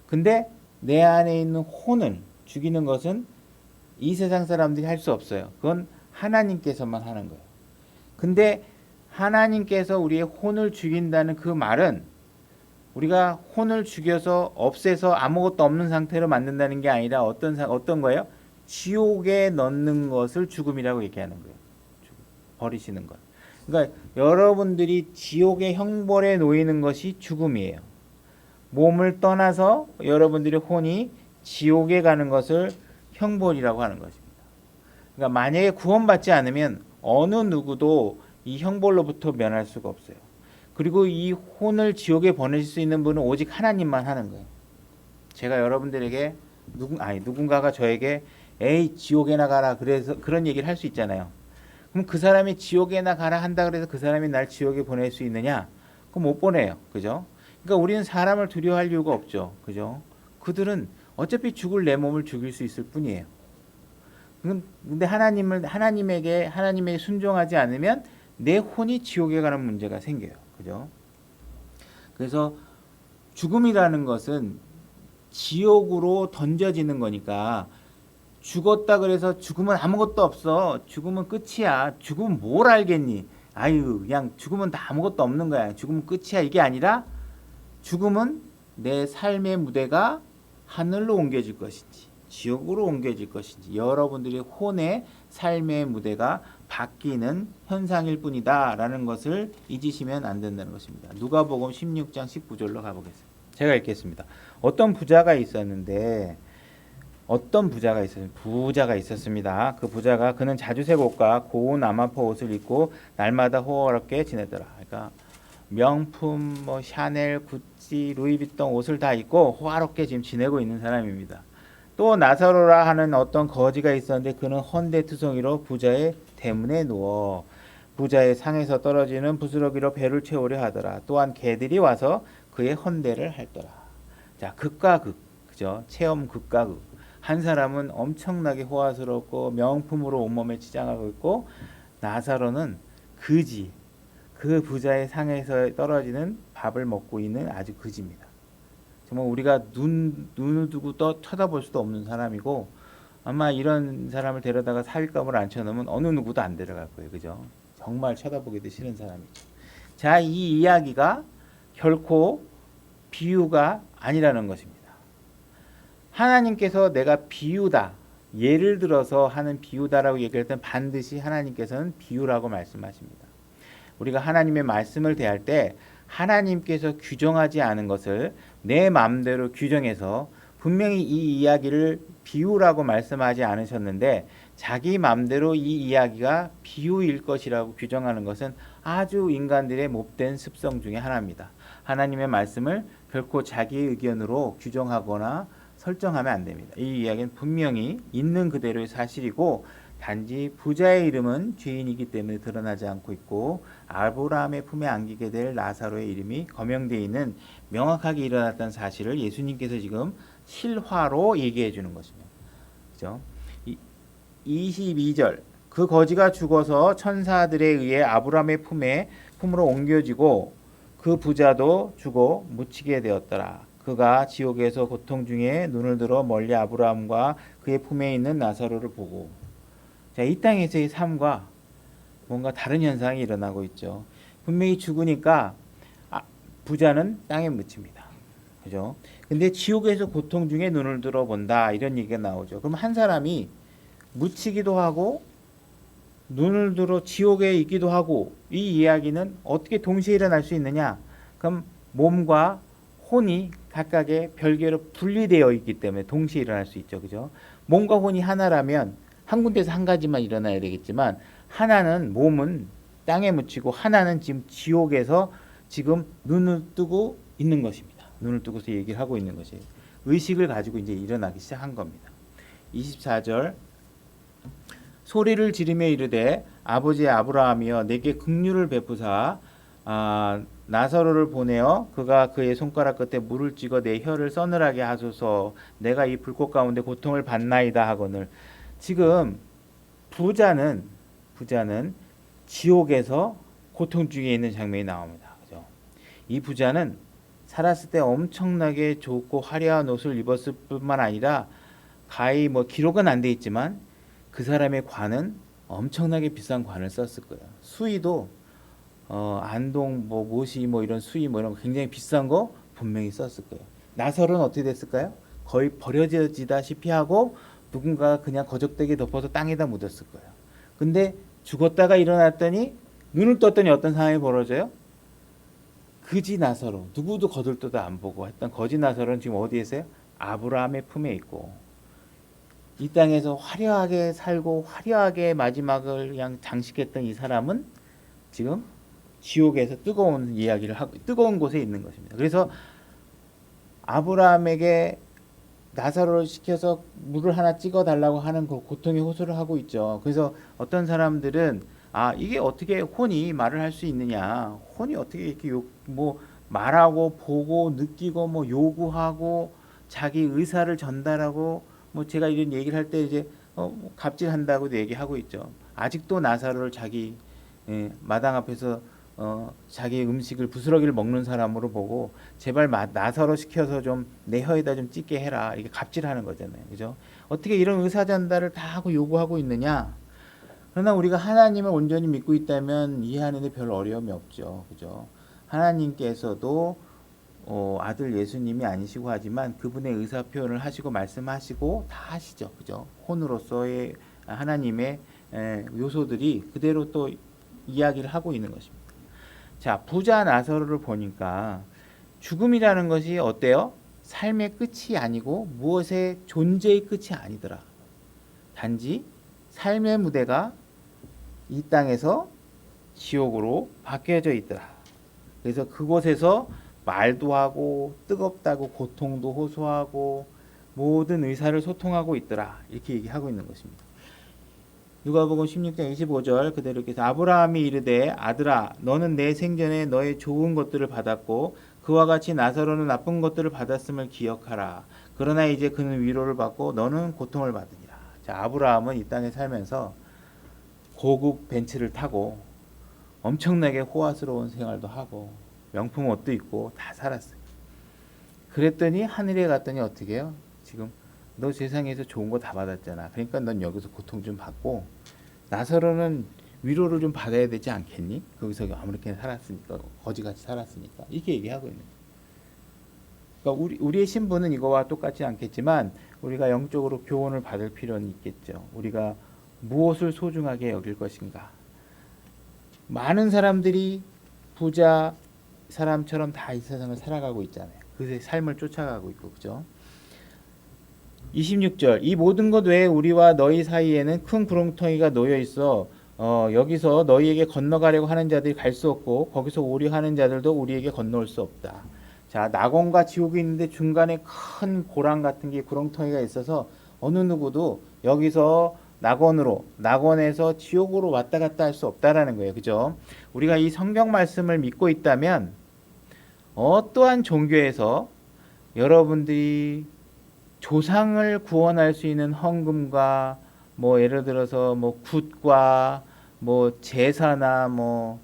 근데 내 안에 있는 혼을 죽이는 것은 이 세상 사람들이 할 수 없어요. 그건 하나님께서만 하는 거예요. 근데 하나님께서 우리의 혼을 죽인다는 그 말은 우리가 혼을 죽여서 없애서 아무것도 없는 상태로 만든다는 게 아니라 어떤 거예요? 지옥에 넣는 것을 죽음이라고 얘기하는 거예요. 버리시는 것. 그러니까 여러분들이 지옥의 형벌에 놓이는 것이 죽음이에요. 몸을 떠나서 여러분들의 혼이 지옥에 가는 것을 형벌이라고 하는 것입니다. 그러니까 만약에 구원받지 않으면 어느 누구도 이 형벌로부터 면할 수가 없어요. 그리고 이 혼을 지옥에 보내실 수 있는 분은 오직 하나님만 하는 거예요. 제가 여러분들에게 누군가가 저에게 에이 지옥에나 가라 그래서 그런 얘기를 할 수 있잖아요. 그럼 그 사람이 지옥에나 가라 한다 그래서 그 사람이 날 지옥에 보낼 수 있느냐? 그럼 못 보내요. 그죠? 그러니까 우리는 사람을 두려워할 이유가 없죠. 그죠? 그들은 어차피 죽을 내 몸을 죽일 수 있을 뿐이에요. 근데 하나님에게 순종하지 않으면 내 혼이 지옥에 가는 문제가 생겨요. 그죠? 그래서 죽음이라는 것은 지옥으로 던져지는 거니까 죽었다 그래서 죽으면 아무것도 없어. 죽으면 끝이야. 죽으면 뭘 알겠니? 아유 그냥 죽으면 다 아무것도 없는 거야. 죽으면 끝이야. 이게 아니라 죽음은 내 삶의 무대가 하늘로 옮겨질 것인지 지옥으로 옮겨질 것인지 여러분들의 혼의 삶의 무대가 바뀌는 현상일 뿐이다 라는 것을 잊으시면 안 된다는 것입니다. 누가복음 16장 19절로 가보겠습니다. 제가 읽겠습니다. 어떤 부자가 있었습니다. 그 부자가 그는 자주색 옷과 고운 아마포 옷을 입고 날마다 호화롭게 지내더라. 그러니까 명품 뭐 샤넬, 구찌, 루이비통 옷을 다 입고 호화롭게 지금 지내고 있는 사람입니다. 또 나사로라 하는 어떤 거지가 있었는데 그는 헌데투성이로 부자의 대문에 누워 부자의 상에서 떨어지는 부스러기로 배를 채우려 하더라. 또한 개들이 와서 그의 헌대를 할더라. 자, 극과 극, 그죠? 체험 극과 극. 한 사람은 엄청나게 호화스럽고 명품으로 온몸에 치장하고 있고 나사로는 그지, 그 부자의 상에서 떨어지는 밥을 먹고 있는 아주 그지입니다. 정말 우리가 눈을 두고 또 쳐다볼 수도 없는 사람이고 아마 이런 사람을 데려다가 사윗감을 앉혀놓으면 어느 누구도 안 데려갈 거예요. 그죠? 정말 쳐다보기도 싫은 사람이죠. 자, 이 이야기가 결코 비유가 아니라는 것입니다. 하나님께서 내가 비유다, 예를 들어서 하는 비유다라고 얘기할 땐 반드시 하나님께서는 비유라고 말씀하십니다. 우리가 하나님의 말씀을 대할 때 하나님께서 규정하지 않은 것을 내 마음대로 규정해서 분명히 이 이야기를 비유라고 말씀하지 않으셨는데 자기 마음대로 이 이야기가 비유일 것이라고 규정하는 것은 아주 인간들의 못된 습성 중에 하나입니다. 하나님의 말씀을 결코 자기 의견으로 규정하거나 설정하면 안 됩니다. 이 이야기는 분명히 있는 그대로의 사실이고 단지 부자의 이름은 죄인이기 때문에 드러나지 않고 있고 아브라함의 품에 안기게 될 나사로의 이름이 거명되어 있는 명확하게 일어났다는 사실을 예수님께서 지금 실화로 얘기해 주는 것입니다. 그죠? 22절 그 거지가 죽어서 천사들에 의해 아브라함의 품으로 옮겨지고 그 부자도 죽어 묻히게 되었더라. 그가 지옥에서 고통 중에 눈을 들어 멀리 아브라함과 그의 품에 있는 나사로를 보고 자, 이 땅에서의 삶과 뭔가 다른 현상이 일어나고 있죠. 분명히 죽으니까 부자는 땅에 묻힙니다. 그죠? 근데 지옥에서 고통 중에 눈을 들어 본다 이런 얘기가 나오죠. 그럼 한 사람이 묻히기도 하고 눈을 들어 지옥에 있기도 하고 이 이야기는 어떻게 동시에 일어날 수 있느냐? 그럼 몸과 혼이 각각의 별개로 분리되어 있기 때문에 동시에 일어날 수 있죠. 그죠? 몸과 혼이 하나라면 한 군데서 한 가지만 일어나야 되겠지만 하나는 몸은 땅에 묻히고 하나는 지금 지옥에서 지금 눈을 뜨고 있는 것입니다. 눈을 뜨고서 얘기를 하고 있는 것이에요. 의식을 가지고 이제 일어나기 시작한 겁니다. 24절 소리를 지르며 이르되 아버지 아브라함이여 내게 긍휼을 베푸사 나사로를 보내어 그가 그의 손가락 끝에 물을 찍어 내 혀를 서늘하게 하소서 내가 이 불꽃 가운데 고통을 받나이다 하거늘 지금 부자는 지옥에서 고통 중에 있는 장면이 나옵니다. 그죠? 이 부자는 살았을 때 엄청나게 좋고 화려한 옷을 입었을 뿐만 아니라 가히 뭐 기록은 안 돼 있지만 그 사람의 관은 엄청나게 비싼 관을 썼을 거예요. 수의도 안동 뭐 모시 뭐 이런 수의 뭐 이런 거 굉장히 비싼 거 분명히 썼을 거예요. 나사로는 어떻게 됐을까요? 거의 버려지다시피 하고 누군가 그냥 거적대게 덮어서 땅에다 묻었을 거예요. 근데 죽었다가 일어났더니 눈을 떴더니 어떤 상황이 벌어져요? 그지 나사로 누구도 거들떠도 안 보고 했던 거지 나사로는 지금 어디에 있어요? 아브라함의 품에 있고 이 땅에서 화려하게 살고 화려하게 마지막을 그냥 장식했던 이 사람은 지금 지옥에서 뜨거운 이야기를 하고 뜨거운 곳에 있는 것입니다. 그래서 아브라함에게 나사로를 시켜서 물을 하나 찍어 달라고 하는 그 고통의 호소를 하고 있죠. 그래서 어떤 사람들은 이게 어떻게 혼이 말을 할 수 있느냐? 혼이 어떻게 이렇게 뭐 말하고 보고 느끼고 뭐 요구하고 자기 의사를 전달하고 뭐 제가 이런 얘기를 할 때 이제 갑질한다고도 얘기하고 있죠. 아직도 나사로를 자기 마당 앞에서 자기 음식을 부스러기를 먹는 사람으로 보고 제발 나사로 시켜서 좀 내 혀에다 좀 찍게 해라 이게 갑질하는 거잖아요. 그죠? 어떻게 이런 의사 전달을 다 하고 요구하고 있느냐? 그러나 우리가 하나님을 온전히 믿고 있다면 이해하는 데 별 어려움이 없죠. 그죠? 하나님께서도 아들 예수님이 아니시고 하지만 그분의 의사 표현을 하시고 말씀하시고 다 하시죠. 그죠? 혼으로서의 하나님의 요소들이 그대로 또 이야기를 하고 있는 것입니다. 자, 부자 나사로를 보니까 죽음이라는 것이 어때요? 삶의 끝이 아니고 무엇의 존재의 끝이 아니더라. 단지 삶의 무대가 이 땅에서 지옥으로 바뀌어져 있더라. 그래서 그곳에서 말도 하고 뜨겁다고 고통도 호소하고 모든 의사를 소통하고 있더라. 이렇게 얘기하고 있는 것입니다. 누가복음 16장 25절 그대로 이렇게 아브라함이 이르되 아들아 너는 내 생전에 너의 좋은 것들을 받았고 그와 같이 나사로는 나쁜 것들을 받았음을 기억하라. 그러나 이제 그는 위로를 받고 너는 고통을 받으리라. 자, 아브라함은 이 땅에 살면서 고급 벤츠를 타고 엄청나게 호화스러운 생활도 하고 명품 옷도 입고 다 살았어요. 그랬더니 하늘에 갔더니 어떻게 해요? 지금 너 세상에서 좋은 거 다 받았잖아. 그러니까 넌 여기서 고통 좀 받고 나사로는 위로를 좀 받아야 되지 않겠니? 거기서 아무렇게나 살았으니까 거지같이 살았으니까 이렇게 얘기하고 있는 거예요. 그러니까 우리의 신분은 이거와 똑같지 않겠지만 우리가 영적으로 교훈을 받을 필요는 있겠죠. 우리가 무엇을 소중하게 여길 것인가? 많은 사람들이 부자 사람처럼 다 이 세상을 살아가고 있잖아요. 그 삶을 쫓아가고 있고, 그죠? 26절 이 모든 것 외에 우리와 너희 사이에는 큰 구렁텅이가 놓여 있어 여기서 너희에게 건너가려고 하는 자들이 갈 수 없고 거기서 오려 하는 자들도 우리에게 건너올 수 없다. 자, 낙원과 지옥이 있는데 중간에 큰 고랑 같은 게 구렁텅이가 있어서 어느 누구도 여기서 낙원에서 지옥으로 왔다 갔다 할 수 없다라는 거예요. 그죠? 우리가 이 성경 말씀을 믿고 있다면 어떠한 종교에서 여러분들이 조상을 구원할 수 있는 헌금과 뭐 예를 들어서 뭐 굿과 뭐 제사나 뭐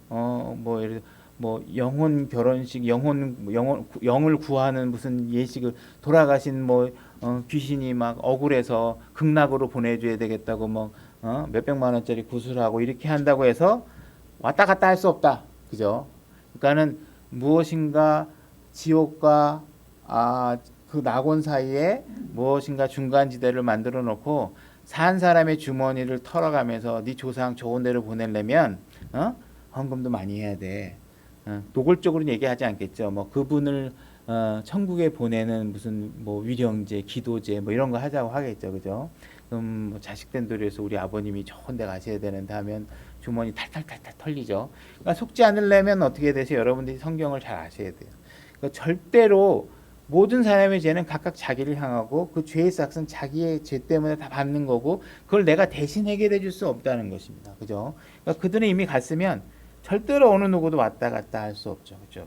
예를 뭐 영혼 결혼식 영을 구하는 무슨 예식을 돌아가신 뭐 귀신이 막 억울해서 극락으로 보내줘야 되겠다고 뭐 몇백만 원짜리 구슬하고 이렇게 한다고 해서 왔다 갔다 할 수 없다. 그죠? 그러니까는 무엇인가 지옥과 그 낙원 사이에 무엇인가 중간지대를 만들어 놓고 산 사람의 주머니를 털어가면서 네 조상 좋은 데로 보내려면 헌금도 많이 해야 돼. 노골적으로는 얘기하지 않겠죠. 뭐 그분을 천국에 보내는 무슨 뭐 위령제, 기도제 뭐 이런 거 하자고 하겠죠, 그죠? 그럼 뭐 자식된 도리에서 우리 아버님이 좋은 데 가셔야 되는데 하면 주머니 탈탈탈탈 털리죠. 그러니까 속지 않으려면 어떻게 되세요? 여러분들이 성경을 잘 아셔야 돼요. 그러니까 절대로 모든 사람의 죄는 각각 자기를 향하고 그 죄의 싹은 자기의 죄 때문에 다 받는 거고 그걸 내가 대신 해결해 줄 수 없다는 것입니다. 그죠? 그러니까 그들은 이미 갔으면 절대로 어느 누구도 왔다 갔다 할 수 없죠. 그죠?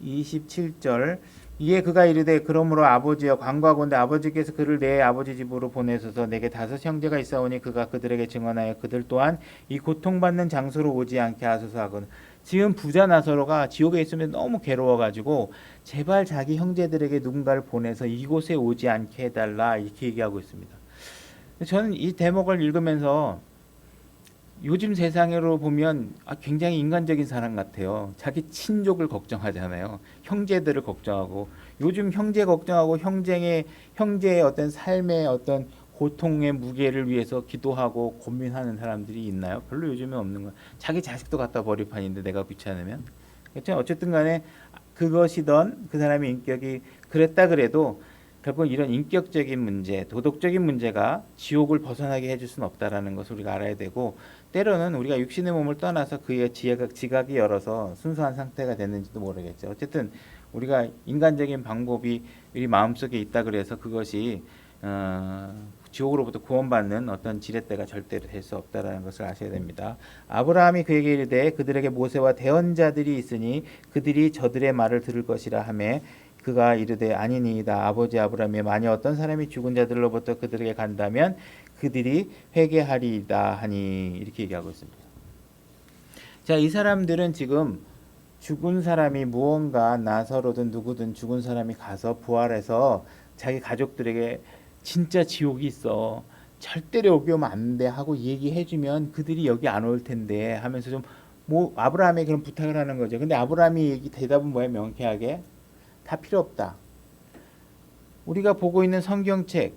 27절 이에 그가 이르되 그러므로 아버지여 간구하건대 아버지께서 그를 내 아버지 집으로 보내소서 내게 5 형제가 있사오니 그가 그들에게 증언하여 그들 또한 이 고통받는 장소로 오지 않게 하소서 하거든. 지금 부자 나사로가 지옥에 있으면 너무 괴로워가지고 제발 자기 형제들에게 누군가를 보내서 이곳에 오지 않게 해달라 이렇게 얘기하고 있습니다. 저는 이 대목을 읽으면서 요즘 세상으로 보면 굉장히 인간적인 사람 같아요. 자기 친족을 걱정하잖아요. 형제들을 걱정하고 요즘 형제 걱정하고 형제의 어떤 삶의 어떤 고통의 무게를 위해서 기도하고 고민하는 사람들이 있나요? 별로 요즘은 없는 거예요. 자기 자식도 갖다 버릴 판인데 내가 귀찮으면. 어쨌든 간에 그것이던 그 사람의 인격이 그랬다 그래도 결국 이런 인격적인 문제, 도덕적인 문제가 지옥을 벗어나게 해줄 수는 없다라는 것을 우리가 알아야 되고 때로는 우리가 육신의 몸을 떠나서 그의 지각이 열어서 순수한 상태가 됐는지도 모르겠죠. 어쨌든 우리가 인간적인 방법이 우리 마음속에 있다 그래서 그것이 지옥으로부터 구원받는 어떤 지렛대가 절대로 될 수 없다라는 것을 아셔야 됩니다. 아브라함이 그에게 이르되 그들에게 모세와 대언자들이 있으니 그들이 저들의 말을 들을 것이라 하매 그가 이르되 아니니이다. 아버지 아브라함이 만일 어떤 사람이 죽은 자들로부터 그들에게 간다면 그들이 회개하리이다 하니 이렇게 얘기하고 있습니다. 자, 이 사람들은 지금 죽은 사람이 무언가 나사로든 누구든 죽은 사람이 가서 부활해서 자기 가족들에게 진짜 지옥이 있어. 절대로 여기 오면 안 돼 하고 얘기해주면 그들이 여기 안 올 텐데 하면서 좀 뭐 아브라함에게 그런 부탁을 하는 거죠. 근데 아브라함이 얘기 대답은 뭐야? 명쾌하게 다 필요 없다. 우리가 보고 있는 성경책,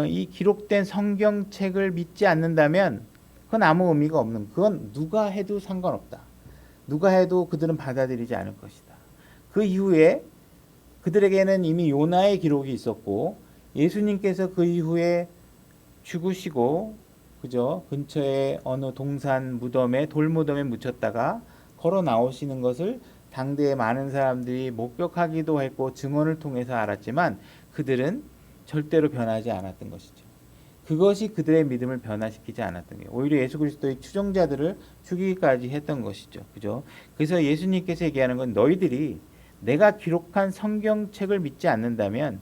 이 기록된 성경책을 믿지 않는다면 그건 아무 의미가 없는, 그건 누가 해도 상관없다. 누가 해도 그들은 받아들이지 않을 것이다. 그 이후에 그들에게는 이미 요나의 기록이 있었고 예수님께서 그 이후에 죽으시고 그죠? 근처에 어느 동산 무덤에 돌무덤에 묻혔다가 걸어 나오시는 것을 당대의 많은 사람들이 목격하기도 했고 증언을 통해서 알았지만 그들은 절대로 변하지 않았던 것이죠. 그것이 그들의 믿음을 변화시키지 않았던 거예요. 오히려 예수 그리스도의 추종자들을 죽이기까지 했던 것이죠. 그죠? 그래서 예수님께서 얘기하는 건 너희들이 내가 기록한 성경책을 믿지 않는다면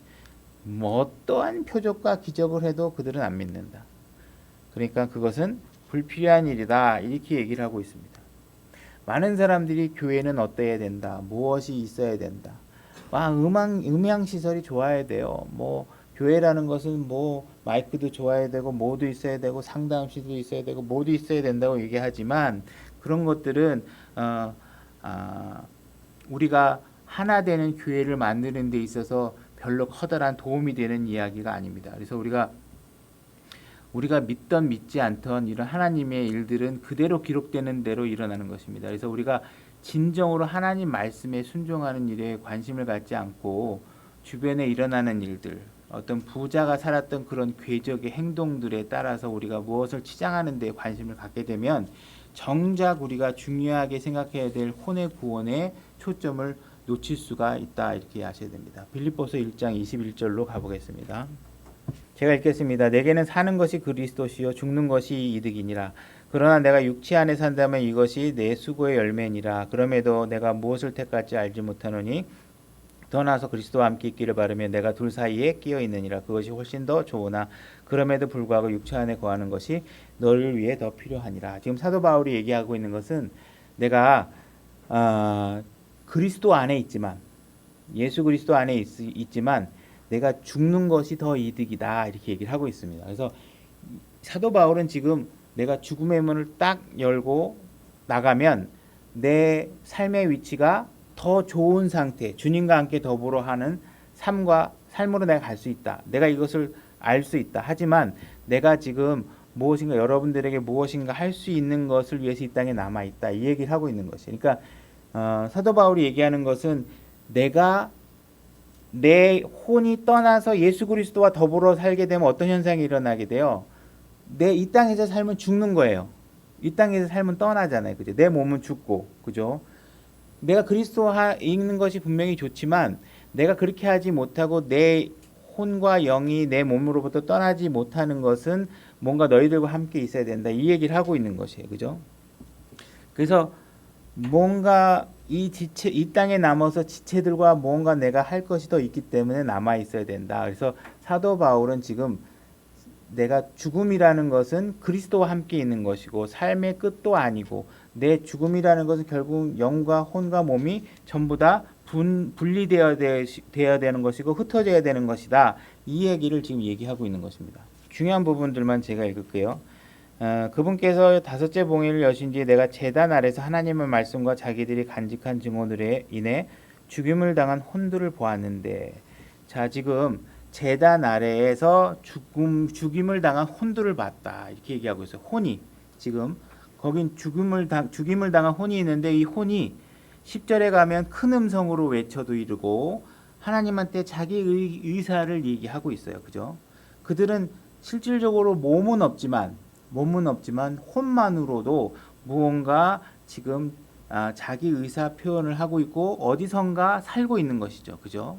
뭐 어떠한 표적과 기적을 해도 그들은 안 믿는다. 그러니까 그것은 불필요한 일이다. 이렇게 얘기를 하고 있습니다. 많은 사람들이 교회는 어때야 된다. 무엇이 있어야 된다. 음향 시설이 좋아야 돼요. 뭐 교회라는 것은 뭐 마이크도 좋아야 되고 뭐도 있어야 되고 상담실도 있어야 되고 뭐도 있어야 된다고 얘기하지만 그런 것들은 우리가 하나 되는 교회를 만드는 데 있어서 별로 커다란 도움이 되는 이야기가 아닙니다. 그래서 우리가 믿던 믿지 않던 이런 하나님의 일들은 그대로 기록되는 대로 일어나는 것입니다. 그래서 우리가 진정으로 하나님 말씀에 순종하는 일에 관심을 갖지 않고 주변에 일어나는 일들, 어떤 부자가 살았던 그런 궤적의 행동들에 따라서 우리가 무엇을 치장하는 데 관심을 갖게 되면 정작 우리가 중요하게 생각해야 될 혼의 구원에 초점을 놓칠 수가 있다. 이렇게 아셔야 됩니다. 빌립보서 1장 21절로 가보겠습니다. 제가 읽겠습니다. 내게는 사는 것이 그리스도시요 죽는 것이 이득이니라. 그러나 내가 육체 안에 산다면 이것이 내 수고의 열매니라. 그럼에도 내가 무엇을 택할지 알지 못하노니 더 나아서 그리스도와 함께 있기를 바라며 내가 둘 사이에 끼어 있느니라. 그것이 훨씬 더 좋으나 그럼에도 불구하고 육체 안에 거하는 것이 너를 위해 더 필요하니라. 지금 사도 바울이 얘기하고 있는 것은 내가 그리스도 안에 있지만 예수 그리스도 안에 있지만 내가 죽는 것이 더 이득이다. 이렇게 얘기를 하고 있습니다. 그래서 사도 바울은 지금 내가 죽음의 문을 딱 열고 나가면 내 삶의 위치가 더 좋은 상태, 주님과 함께 더불어 하는 삶으로 내가 갈 수 있다. 내가 이것을 알 수 있다. 하지만 내가 지금 무엇인가 여러분들에게 무엇인가 할 수 있는 것을 위해서 이 땅에 남아 있다. 이 얘기를 하고 있는 것이에요. 그러니까 사도 바울이 얘기하는 것은 내가 내 혼이 떠나서 예수 그리스도와 더불어 살게 되면 어떤 현상이 일어나게 돼요? 내 이 땅에서 삶은 죽는 거예요. 이 땅에서 삶은 떠나잖아요. 그죠? 내 몸은 죽고, 그죠? 내가 그리스도와 있는 것이 분명히 좋지만 내가 그렇게 하지 못하고 내 혼과 영이 내 몸으로부터 떠나지 못하는 것은 뭔가 너희들과 함께 있어야 된다. 이 얘기를 하고 있는 것이에요. 그죠? 그래서 뭔가 이 땅에 남아서 지체들과 뭔가 내가 할 것이 더 있기 때문에 남아 있어야 된다. 그래서 사도 바울은 지금 내가 죽음이라는 것은 그리스도와 함께 있는 것이고 삶의 끝도 아니고 내 죽음이라는 것은 결국 영과 혼과 몸이 전부 다 분리되어야 되는 것이고 흩어져야 되는 것이다. 이 얘기를 지금 얘기하고 있는 것입니다. 중요한 부분들만 제가 읽을게요. 그분께서 다섯째 봉인을 여신 뒤에 내가 제단 아래서 하나님의 말씀과 자기들이 간직한 증언으로 인해 죽임을 당한 혼들을 보았는데, 자 지금 제단 아래에서 죽임을 당한 혼들을 봤다 이렇게 얘기하고 있어요. 혼이 지금 거긴 죽임을 당한 혼이 있는데 이 혼이 10절에 가면 큰 음성으로 외쳐도 이르고 하나님한테 자기 의사를 얘기하고 있어요. 그죠? 그들은 실질적으로 몸은 없지만 혼만으로도 무언가 지금 자기 의사 표현을 하고 있고 어디선가 살고 있는 것이죠. 그죠?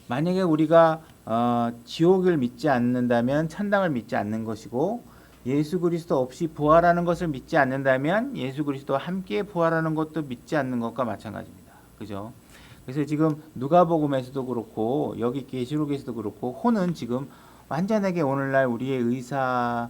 만약에 우리가 지옥을 믿지 않는다면 천당을 믿지 않는 것이고 예수 그리스도 없이 부활하는 것을 믿지 않는다면 예수 그리스도와 함께 부활하는 것도 믿지 않는 것과 마찬가지입니다. 그죠? 그래서 지금 누가복음에서도 그렇고 여기 계시록에서도 그렇고 혼은 지금 완전하게 오늘날 우리의 의사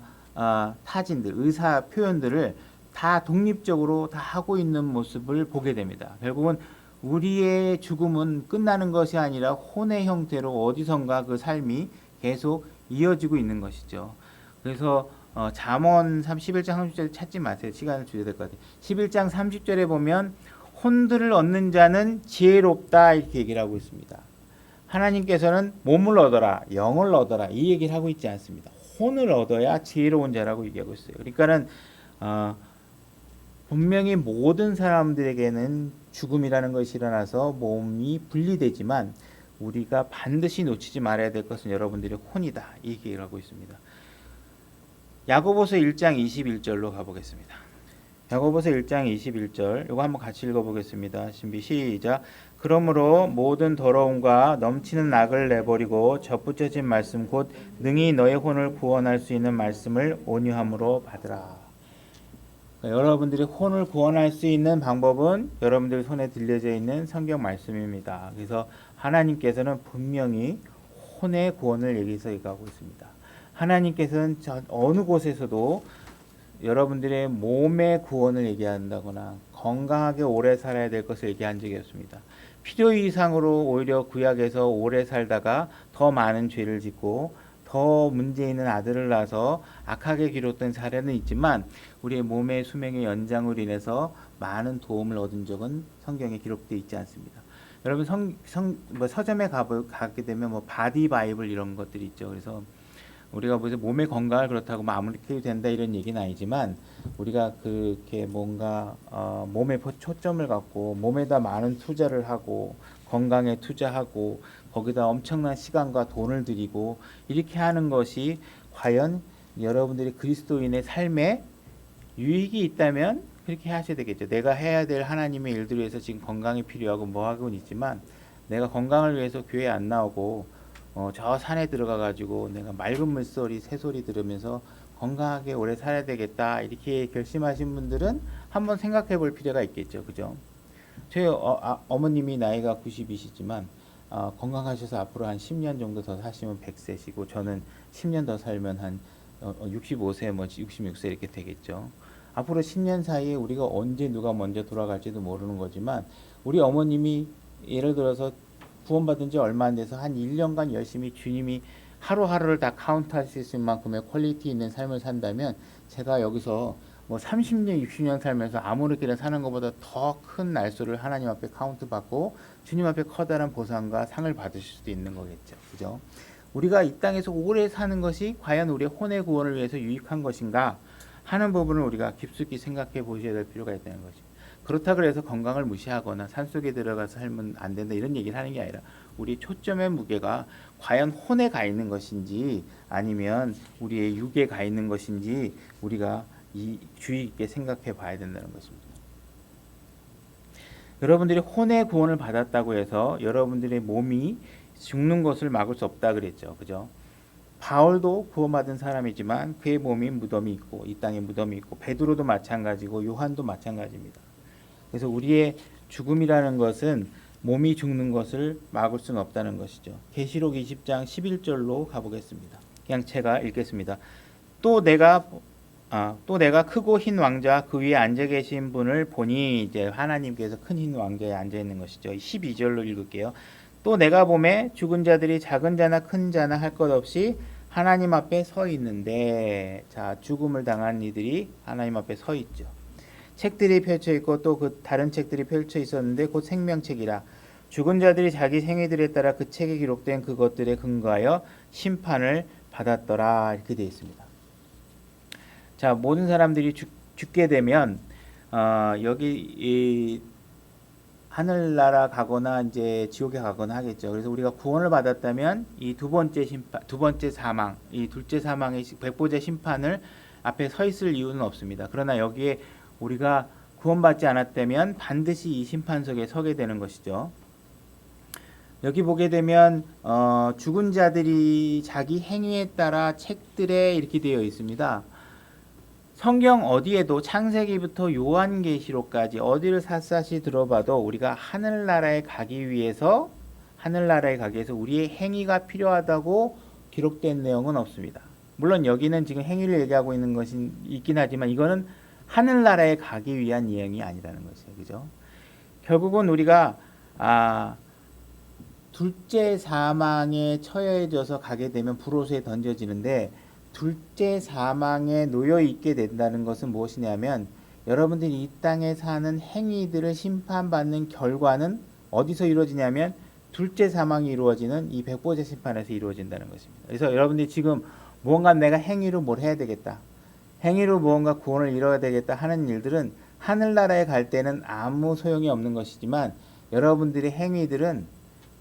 타진들, 의사 표현들을 다 독립적으로 다 하고 있는 모습을 보게 됩니다. 결국은 우리의 죽음은 끝나는 것이 아니라 혼의 형태로 어디선가 그 삶이 계속 이어지고 있는 것이죠. 그래서 잠언 11장 30절 찾지 마세요. 시간을 줄여야 될 것 같아요. 11장 30절에 보면 혼들을 얻는 자는 지혜롭다 이렇게 얘기를 하고 있습니다. 하나님께서는 몸을 얻어라, 영을 얻어라 이 얘기를 하고 있지 않습니다. 혼을 얻어야 지혜로운 자라고 얘기하고 있어요. 그러니까는 분명히 모든 사람들에게는 죽음이라는 것이 일어나서 몸이 분리되지만 우리가 반드시 놓치지 말아야 될 것은 여러분들의 혼이다 이 얘기를 하고 있습니다. 야고보서 1장 21절로 가보겠습니다. 야고보서 1장 21절 이거 한번 같이 읽어보겠습니다. 준비 시작. 그러므로 모든 더러움과 넘치는 악을 내버리고 접붙여진 말씀 곧 능히 너의 혼을 구원할 수 있는 말씀을 온유함으로 받으라. 여러분들이 혼을 구원할 수 있는 방법은 여러분들 손에 들려져 있는 성경 말씀입니다. 그래서 하나님께서는 분명히 혼의 구원을 여기서 얘기하고 있습니다. 하나님께서는 어느 곳에서도 여러분들의 몸의 구원을 얘기한다거나 건강하게 오래 살아야 될 것을 얘기한 적이 없습니다. 필요 이상으로 오히려 구약에서 오래 살다가 더 많은 죄를 짓고 더 문제 있는 아들을 낳아서 악하게 기록된 사례는 있지만 우리의 몸의 수명의 연장으로 인해서 많은 도움을 얻은 적은 성경에 기록되어 있지 않습니다. 여러분 서점에 가게 되면 바디 바이블 이런 것들이 있죠. 그래서 우리가 무슨 몸의 건강을 그렇다고 아무렇게 된다 이런 얘기는 아니지만 우리가 그렇게 뭔가 몸에 초점을 갖고 몸에다 많은 투자를 하고 건강에 투자하고 거기다 엄청난 시간과 돈을 들이고 이렇게 하는 것이 과연 여러분들이 그리스도인의 삶에 유익이 있다면 그렇게 하셔야 되겠죠. 내가 해야 될 하나님의 일들을 위해서 지금 건강이 필요하고 뭐 하고는 있지만 내가 건강을 위해서 교회 안 나오고 저 산에 들어가 가지고 내가 맑은 물소리 새소리 들으면서 건강하게 오래 살아야 되겠다 이렇게 결심하신 분들은 한번 생각해 볼 필요가 있겠죠. 그죠? 저희 어머님이 나이가 90이시지만 건강하셔서 앞으로 한 10년 정도 더 사시면 100세시고 저는 10년 더 살면 한 65세 66세 이렇게 되겠죠. 앞으로 10년 사이에 우리가 언제 누가 먼저 돌아갈지도 모르는 거지만 우리 어머님이 예를 들어서 구원받은 지 얼마 안 돼서 한 1년간 열심히 주님이 하루하루를 다 카운트하실 만큼의 퀄리티 있는 삶을 산다면 제가 여기서 30년, 60년 살면서 아무렇게나 사는 것보다 더 큰 날수를 하나님 앞에 카운트 받고 주님 앞에 커다란 보상과 상을 받으실 수도 있는 거겠죠. 그죠? 우리가 이 땅에서 오래 사는 것이 과연 우리의 혼의 구원을 위해서 유익한 것인가 하는 부분을 우리가 깊숙이 생각해 보셔야 될 필요가 있다는 거죠. 그렇다 그래서 건강을 무시하거나 산속에 들어가서 살면 안 된다 이런 얘기를 하는 게 아니라 우리 초점의 무게가 과연 혼에 가 있는 것인지 아니면 우리의 육에 가 있는 것인지 우리가 주의 있게 생각해 봐야 된다는 것입니다. 여러분들이 혼의 구원을 받았다고 해서 여러분들의 몸이 죽는 것을 막을 수 없다 그랬죠. 그죠? 바울도 구원받은 사람이지만 그의 몸이 무덤이 있고 이 땅에 무덤이 있고 베드로도 마찬가지고 요한도 마찬가지입니다. 그래서 우리의 죽음이라는 것은 몸이 죽는 것을 막을 수는 없다는 것이죠. 계시록 20장 11절로 가보겠습니다. 그냥 제가 읽겠습니다. 또 내가 크고 흰 왕자 그 위에 앉아 계신 분을 보니 이제 하나님께서 큰 흰 왕자에 앉아 있는 것이죠. 12절로 읽을게요. 또 내가 보매 죽은 자들이 작은 자나 큰 자나 할 것 없이 하나님 앞에 서 있는데 자 죽음을 당한 이들이 하나님 앞에 서 있죠. 책들이 펼쳐 있고 또 그 다른 책들이 펼쳐 있었는데 곧 생명책이라 죽은 자들이 자기 행위들에 따라 그 책에 기록된 그것들에 근거하여 심판을 받았더라 이렇게 되어 있습니다. 자 모든 사람들이 죽게 되면 여기 이 하늘나라 가거나 이제 지옥에 가거나 하겠죠. 그래서 우리가 구원을 받았다면 이 두 번째 사망, 이 둘째 사망의 백보자 심판을 앞에 서 있을 이유는 없습니다. 그러나 여기에 우리가 구원받지 않았다면 반드시 이 심판석에 서게 되는 것이죠. 여기 보게 되면 죽은 자들이 자기 행위에 따라 책들에 이렇게 되어 있습니다. 성경 어디에도 창세기부터 요한계시록까지 어디를 샅샅이 들어봐도 우리가 하늘나라에 가기 위해서 우리의 행위가 필요하다고 기록된 내용은 없습니다. 물론 여기는 지금 행위를 얘기하고 있는 것이 있긴 하지만 이거는 하늘나라에 가기 위한 내용이 아니라는 것이에요. 그죠? 결국은 우리가 둘째 사망에 처해져서 가게 되면 불호수에 던져지는데 둘째 사망에 놓여 있게 된다는 것은 무엇이냐면 여러분들이 이 땅에 사는 행위들을 심판받는 결과는 어디서 이루어지냐면 둘째 사망이 이루어지는 이 백보자 심판에서 이루어진다는 것입니다. 그래서 여러분들이 지금 무언가 내가 행위로 뭘 해야 되겠다, 행위로 무언가 구원을 이뤄야 되겠다 하는 일들은 하늘나라에 갈 때는 아무 소용이 없는 것이지만 여러분들의 행위들은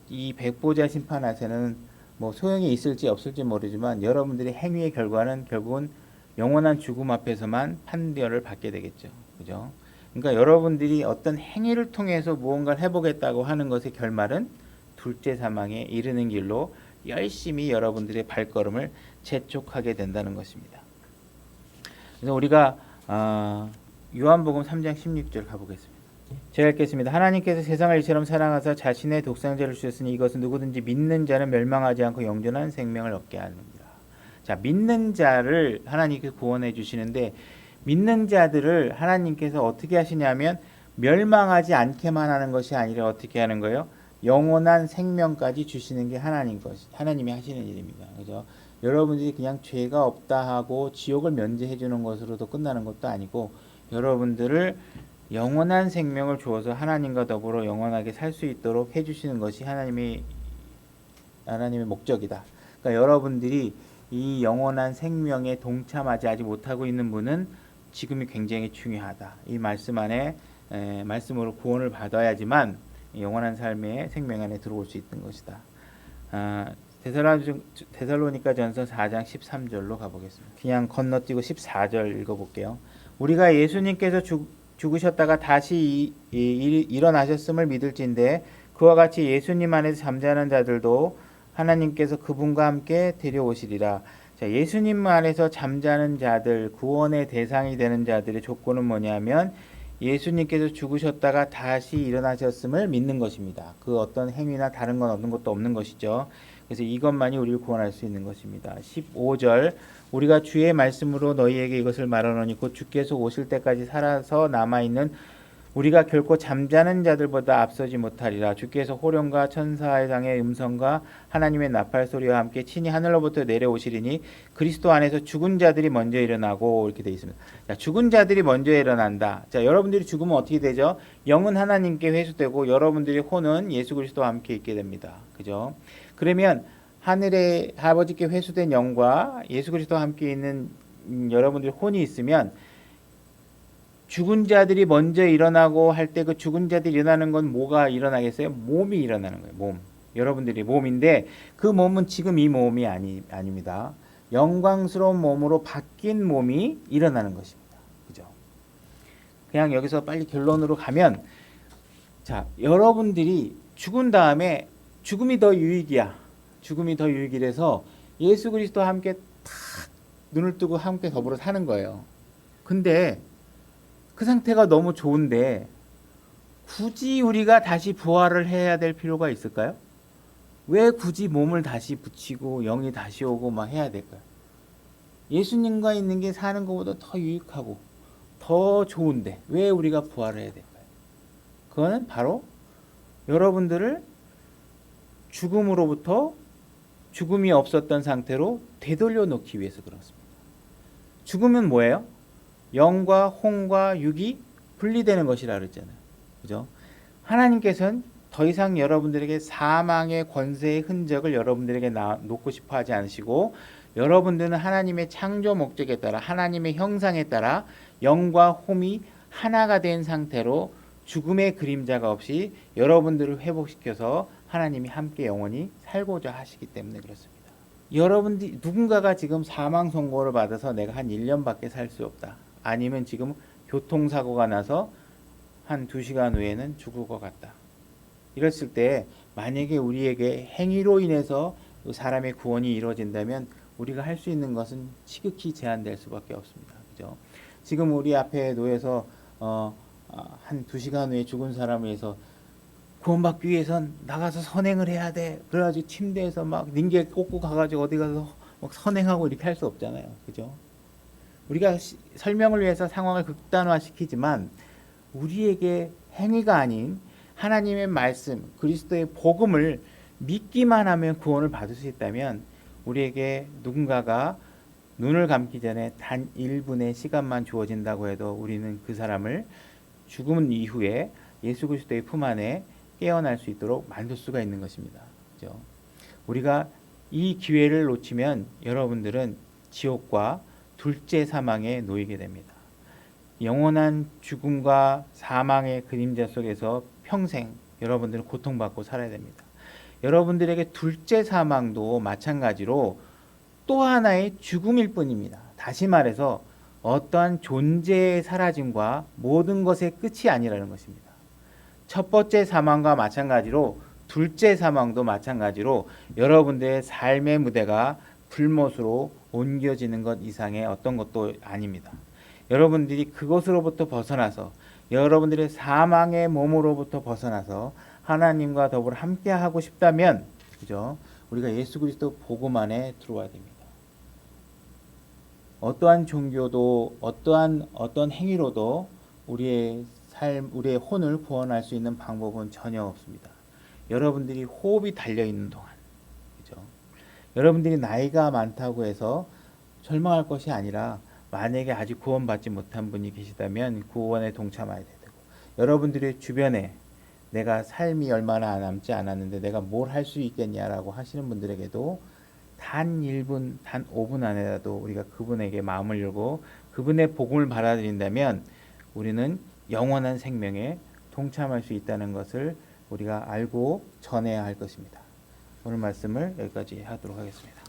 이 백보자 심판에서는 뭐 소용이 있을지 없을지 모르지만 여러분들의 행위의 결과는 결국은 영원한 죽음 앞에서만 판결을 받게 되겠죠. 그죠? 그러니까 여러분들이 어떤 행위를 통해서 무언가를 해보겠다고 하는 것의 결말은 둘째 사망에 이르는 길로 열심히 여러분들의 발걸음을 재촉하게 된다는 것입니다. 그래서 우리가 요한복음 3장 16절 가보겠습니다. 제가 읽겠습니다. 하나님께서 세상을 이처럼 사랑하사 자신의 독생자를 주셨으니 이것은 누구든지 믿는 자는 멸망하지 않고 영존한 생명을 얻게 하느니라. 자, 믿는 자를 하나님께서 구원해 주시는데 믿는 자들을 하나님께서 어떻게 하시냐면 멸망하지 않게만 하는 것이 아니라 어떻게 하는 거예요? 영원한 생명까지 주시는 게 하나님이 하시는 일입니다. 그죠? 여러분들이 그냥 죄가 없다 하고 지옥을 면제해 주는 것으로도 끝나는 것도 아니고 여러분들을 영원한 생명을 주어서 하나님과 더불어 영원하게 살 수 있도록 해주시는 것이 하나님의 목적이다. 그러니까 여러분들이 이 영원한 생명에 동참하지 아직 못하고 있는 분은 지금이 굉장히 중요하다. 이 말씀 안에 말씀으로 구원을 받아야지만 영원한 삶의 생명 안에 들어올 수 있는 것이다. 데살로니가전서 4장 13절로 가보겠습니다. 그냥 건너뛰고 14절 읽어볼게요. 우리가 예수님께서 죽으셨다가 다시 일어나셨음을 믿을진데 그와 같이 예수님 안에서 잠자는 자들도 하나님께서 그분과 함께 데려오시리라. 자, 예수님 안에서 잠자는 자들, 구원의 대상이 되는 자들의 조건은 뭐냐면 예수님께서 죽으셨다가 다시 일어나셨음을 믿는 것입니다. 그 어떤 행위나 다른 건 얻는 것도 없는 것이죠. 그래서 이것만이 우리를 구원할 수 있는 것입니다. 15절 우리가 주의 말씀으로 너희에게 이것을 말하노니 곧 주께서 오실 때까지 살아서 남아있는 우리가 결코 잠자는 자들보다 앞서지 못하리라. 주께서 호령과 천사장의 음성과 하나님의 나팔 소리와 함께 친히 하늘로부터 내려오시리니 그리스도 안에서 죽은 자들이 먼저 일어나고 이렇게 되어 있습니다. 자, 죽은 자들이 먼저 일어난다. 자, 여러분들이 죽으면 어떻게 되죠? 영은 하나님께 회수되고 여러분들의 혼은 예수 그리스도와 함께 있게 됩니다. 그죠? 그러면 하늘의 아버지께 회수된 영과 예수 그리스도와 함께 있는 여러분들의 혼이 있으면 죽은 자들이 먼저 일어나고 할 때 그 죽은 자들이 일어나는 건 뭐가 일어나겠어요? 몸이 일어나는 거예요. 몸. 여러분들이 몸인데 그 몸은 지금 이 몸이 아닙니다. 영광스러운 몸으로 바뀐 몸이 일어나는 것입니다. 그죠? 그냥 여기서 빨리 결론으로 가면 자, 여러분들이 죽은 다음에 죽음이 더 유익이야. 죽음이 더 유익이라서 예수 그리스도와 함께 탁 눈을 뜨고 함께 더불어 사는 거예요. 근데 그 상태가 너무 좋은데 굳이 우리가 다시 부활을 해야 될 필요가 있을까요? 왜 굳이 몸을 다시 붙이고 영이 다시 오고 막 해야 될까요? 예수님과 있는 게 사는 것보다 더 유익하고 더 좋은데 왜 우리가 부활을 해야 될까요? 그거는 바로 여러분들을 죽음으로부터 죽음이 없었던 상태로 되돌려 놓기 위해서 그렇습니다. 죽으면 뭐예요? 영과 혼과 육이 분리되는 것이라 그랬잖아요. 그죠? 하나님께서는 더 이상 여러분들에게 사망의 권세의 흔적을 여러분들에게 놓고 싶어 하지 않으시고 여러분들은 하나님의 창조 목적에 따라 하나님의 형상에 따라 영과 혼이 하나가 된 상태로 죽음의 그림자가 없이 여러분들을 회복시켜서 하나님이 함께 영원히 살고자 하시기 때문에 그렇습니다. 여러분들 누군가가 지금 사망 선고를 받아서 내가 한 1년밖에 살 수 없다. 아니면 지금 교통사고가 나서 한 2시간 후에는 죽을 것 같다. 이랬을 때 만약에 우리에게 행위로 인해서 사람의 구원이 이루어진다면 우리가 할 수 있는 것은 지극히 제한될 수밖에 없습니다. 그죠? 지금 우리 앞에 놓여서 한 2시간 후에 죽은 사람을 위해서 구원받기 위해선 나가서 선행을 해야 돼. 그래가지고 침대에서 막 닌게 꽂고 가가지고 어디 가서 막 선행하고 이렇게 할 수 없잖아요. 그죠? 우리가 설명을 위해서 상황을 극단화시키지만 우리에게 행위가 아닌 하나님의 말씀, 그리스도의 복음을 믿기만 하면 구원을 받을 수 있다면 우리에게 누군가가 눈을 감기 전에 단 1분의 시간만 주어진다고 해도 우리는 그 사람을 죽음 이후에 예수 그리스도의 품 안에 깨어날 수 있도록 만들 수가 있는 것입니다. 그렇죠? 우리가 이 기회를 놓치면 여러분들은 지옥과 둘째 사망에 놓이게 됩니다. 영원한 죽음과 사망의 그림자 속에서 평생 여러분들은 고통받고 살아야 됩니다. 여러분들에게 둘째 사망도 마찬가지로 또 하나의 죽음일 뿐입니다. 다시 말해서 어떠한 존재의 사라짐과 모든 것의 끝이 아니라는 것입니다. 첫 번째 사망과 마찬가지로 둘째 사망도 마찬가지로 여러분들의 삶의 무대가 불못으로 옮겨지는 것 이상의 어떤 것도 아닙니다. 여러분들이 그것으로부터 벗어나서 여러분들의 사망의 몸으로부터 벗어나서 하나님과 더불어 함께 하고 싶다면, 그죠? 우리가 예수 그리스도 복음 안에 들어와야 됩니다. 어떠한 종교도 어떠한 행위로도 우리의 삶, 우리의 혼을 구원할 수 있는 방법은 전혀 없습니다. 여러분들이 호흡이 달려 있는 동안, 그죠? 여러분들이 나이가 많다고 해서 절망할 것이 아니라 만약에 아직 구원받지 못한 분이 계시다면 구원에 동참해야 되고, 여러분들의 주변에 내가 삶이 얼마나 남지 않았는데 내가 뭘 할 수 있겠냐라고 하시는 분들에게도 단 1분, 단 5분 안에라도 우리가 그분에게 마음을 열고 그분의 복음을 받아들인다면 우리는 영원한 생명에 동참할 수 있다는 것을 우리가 알고 전해야 할 것입니다. 오늘 말씀을 여기까지 하도록 하겠습니다.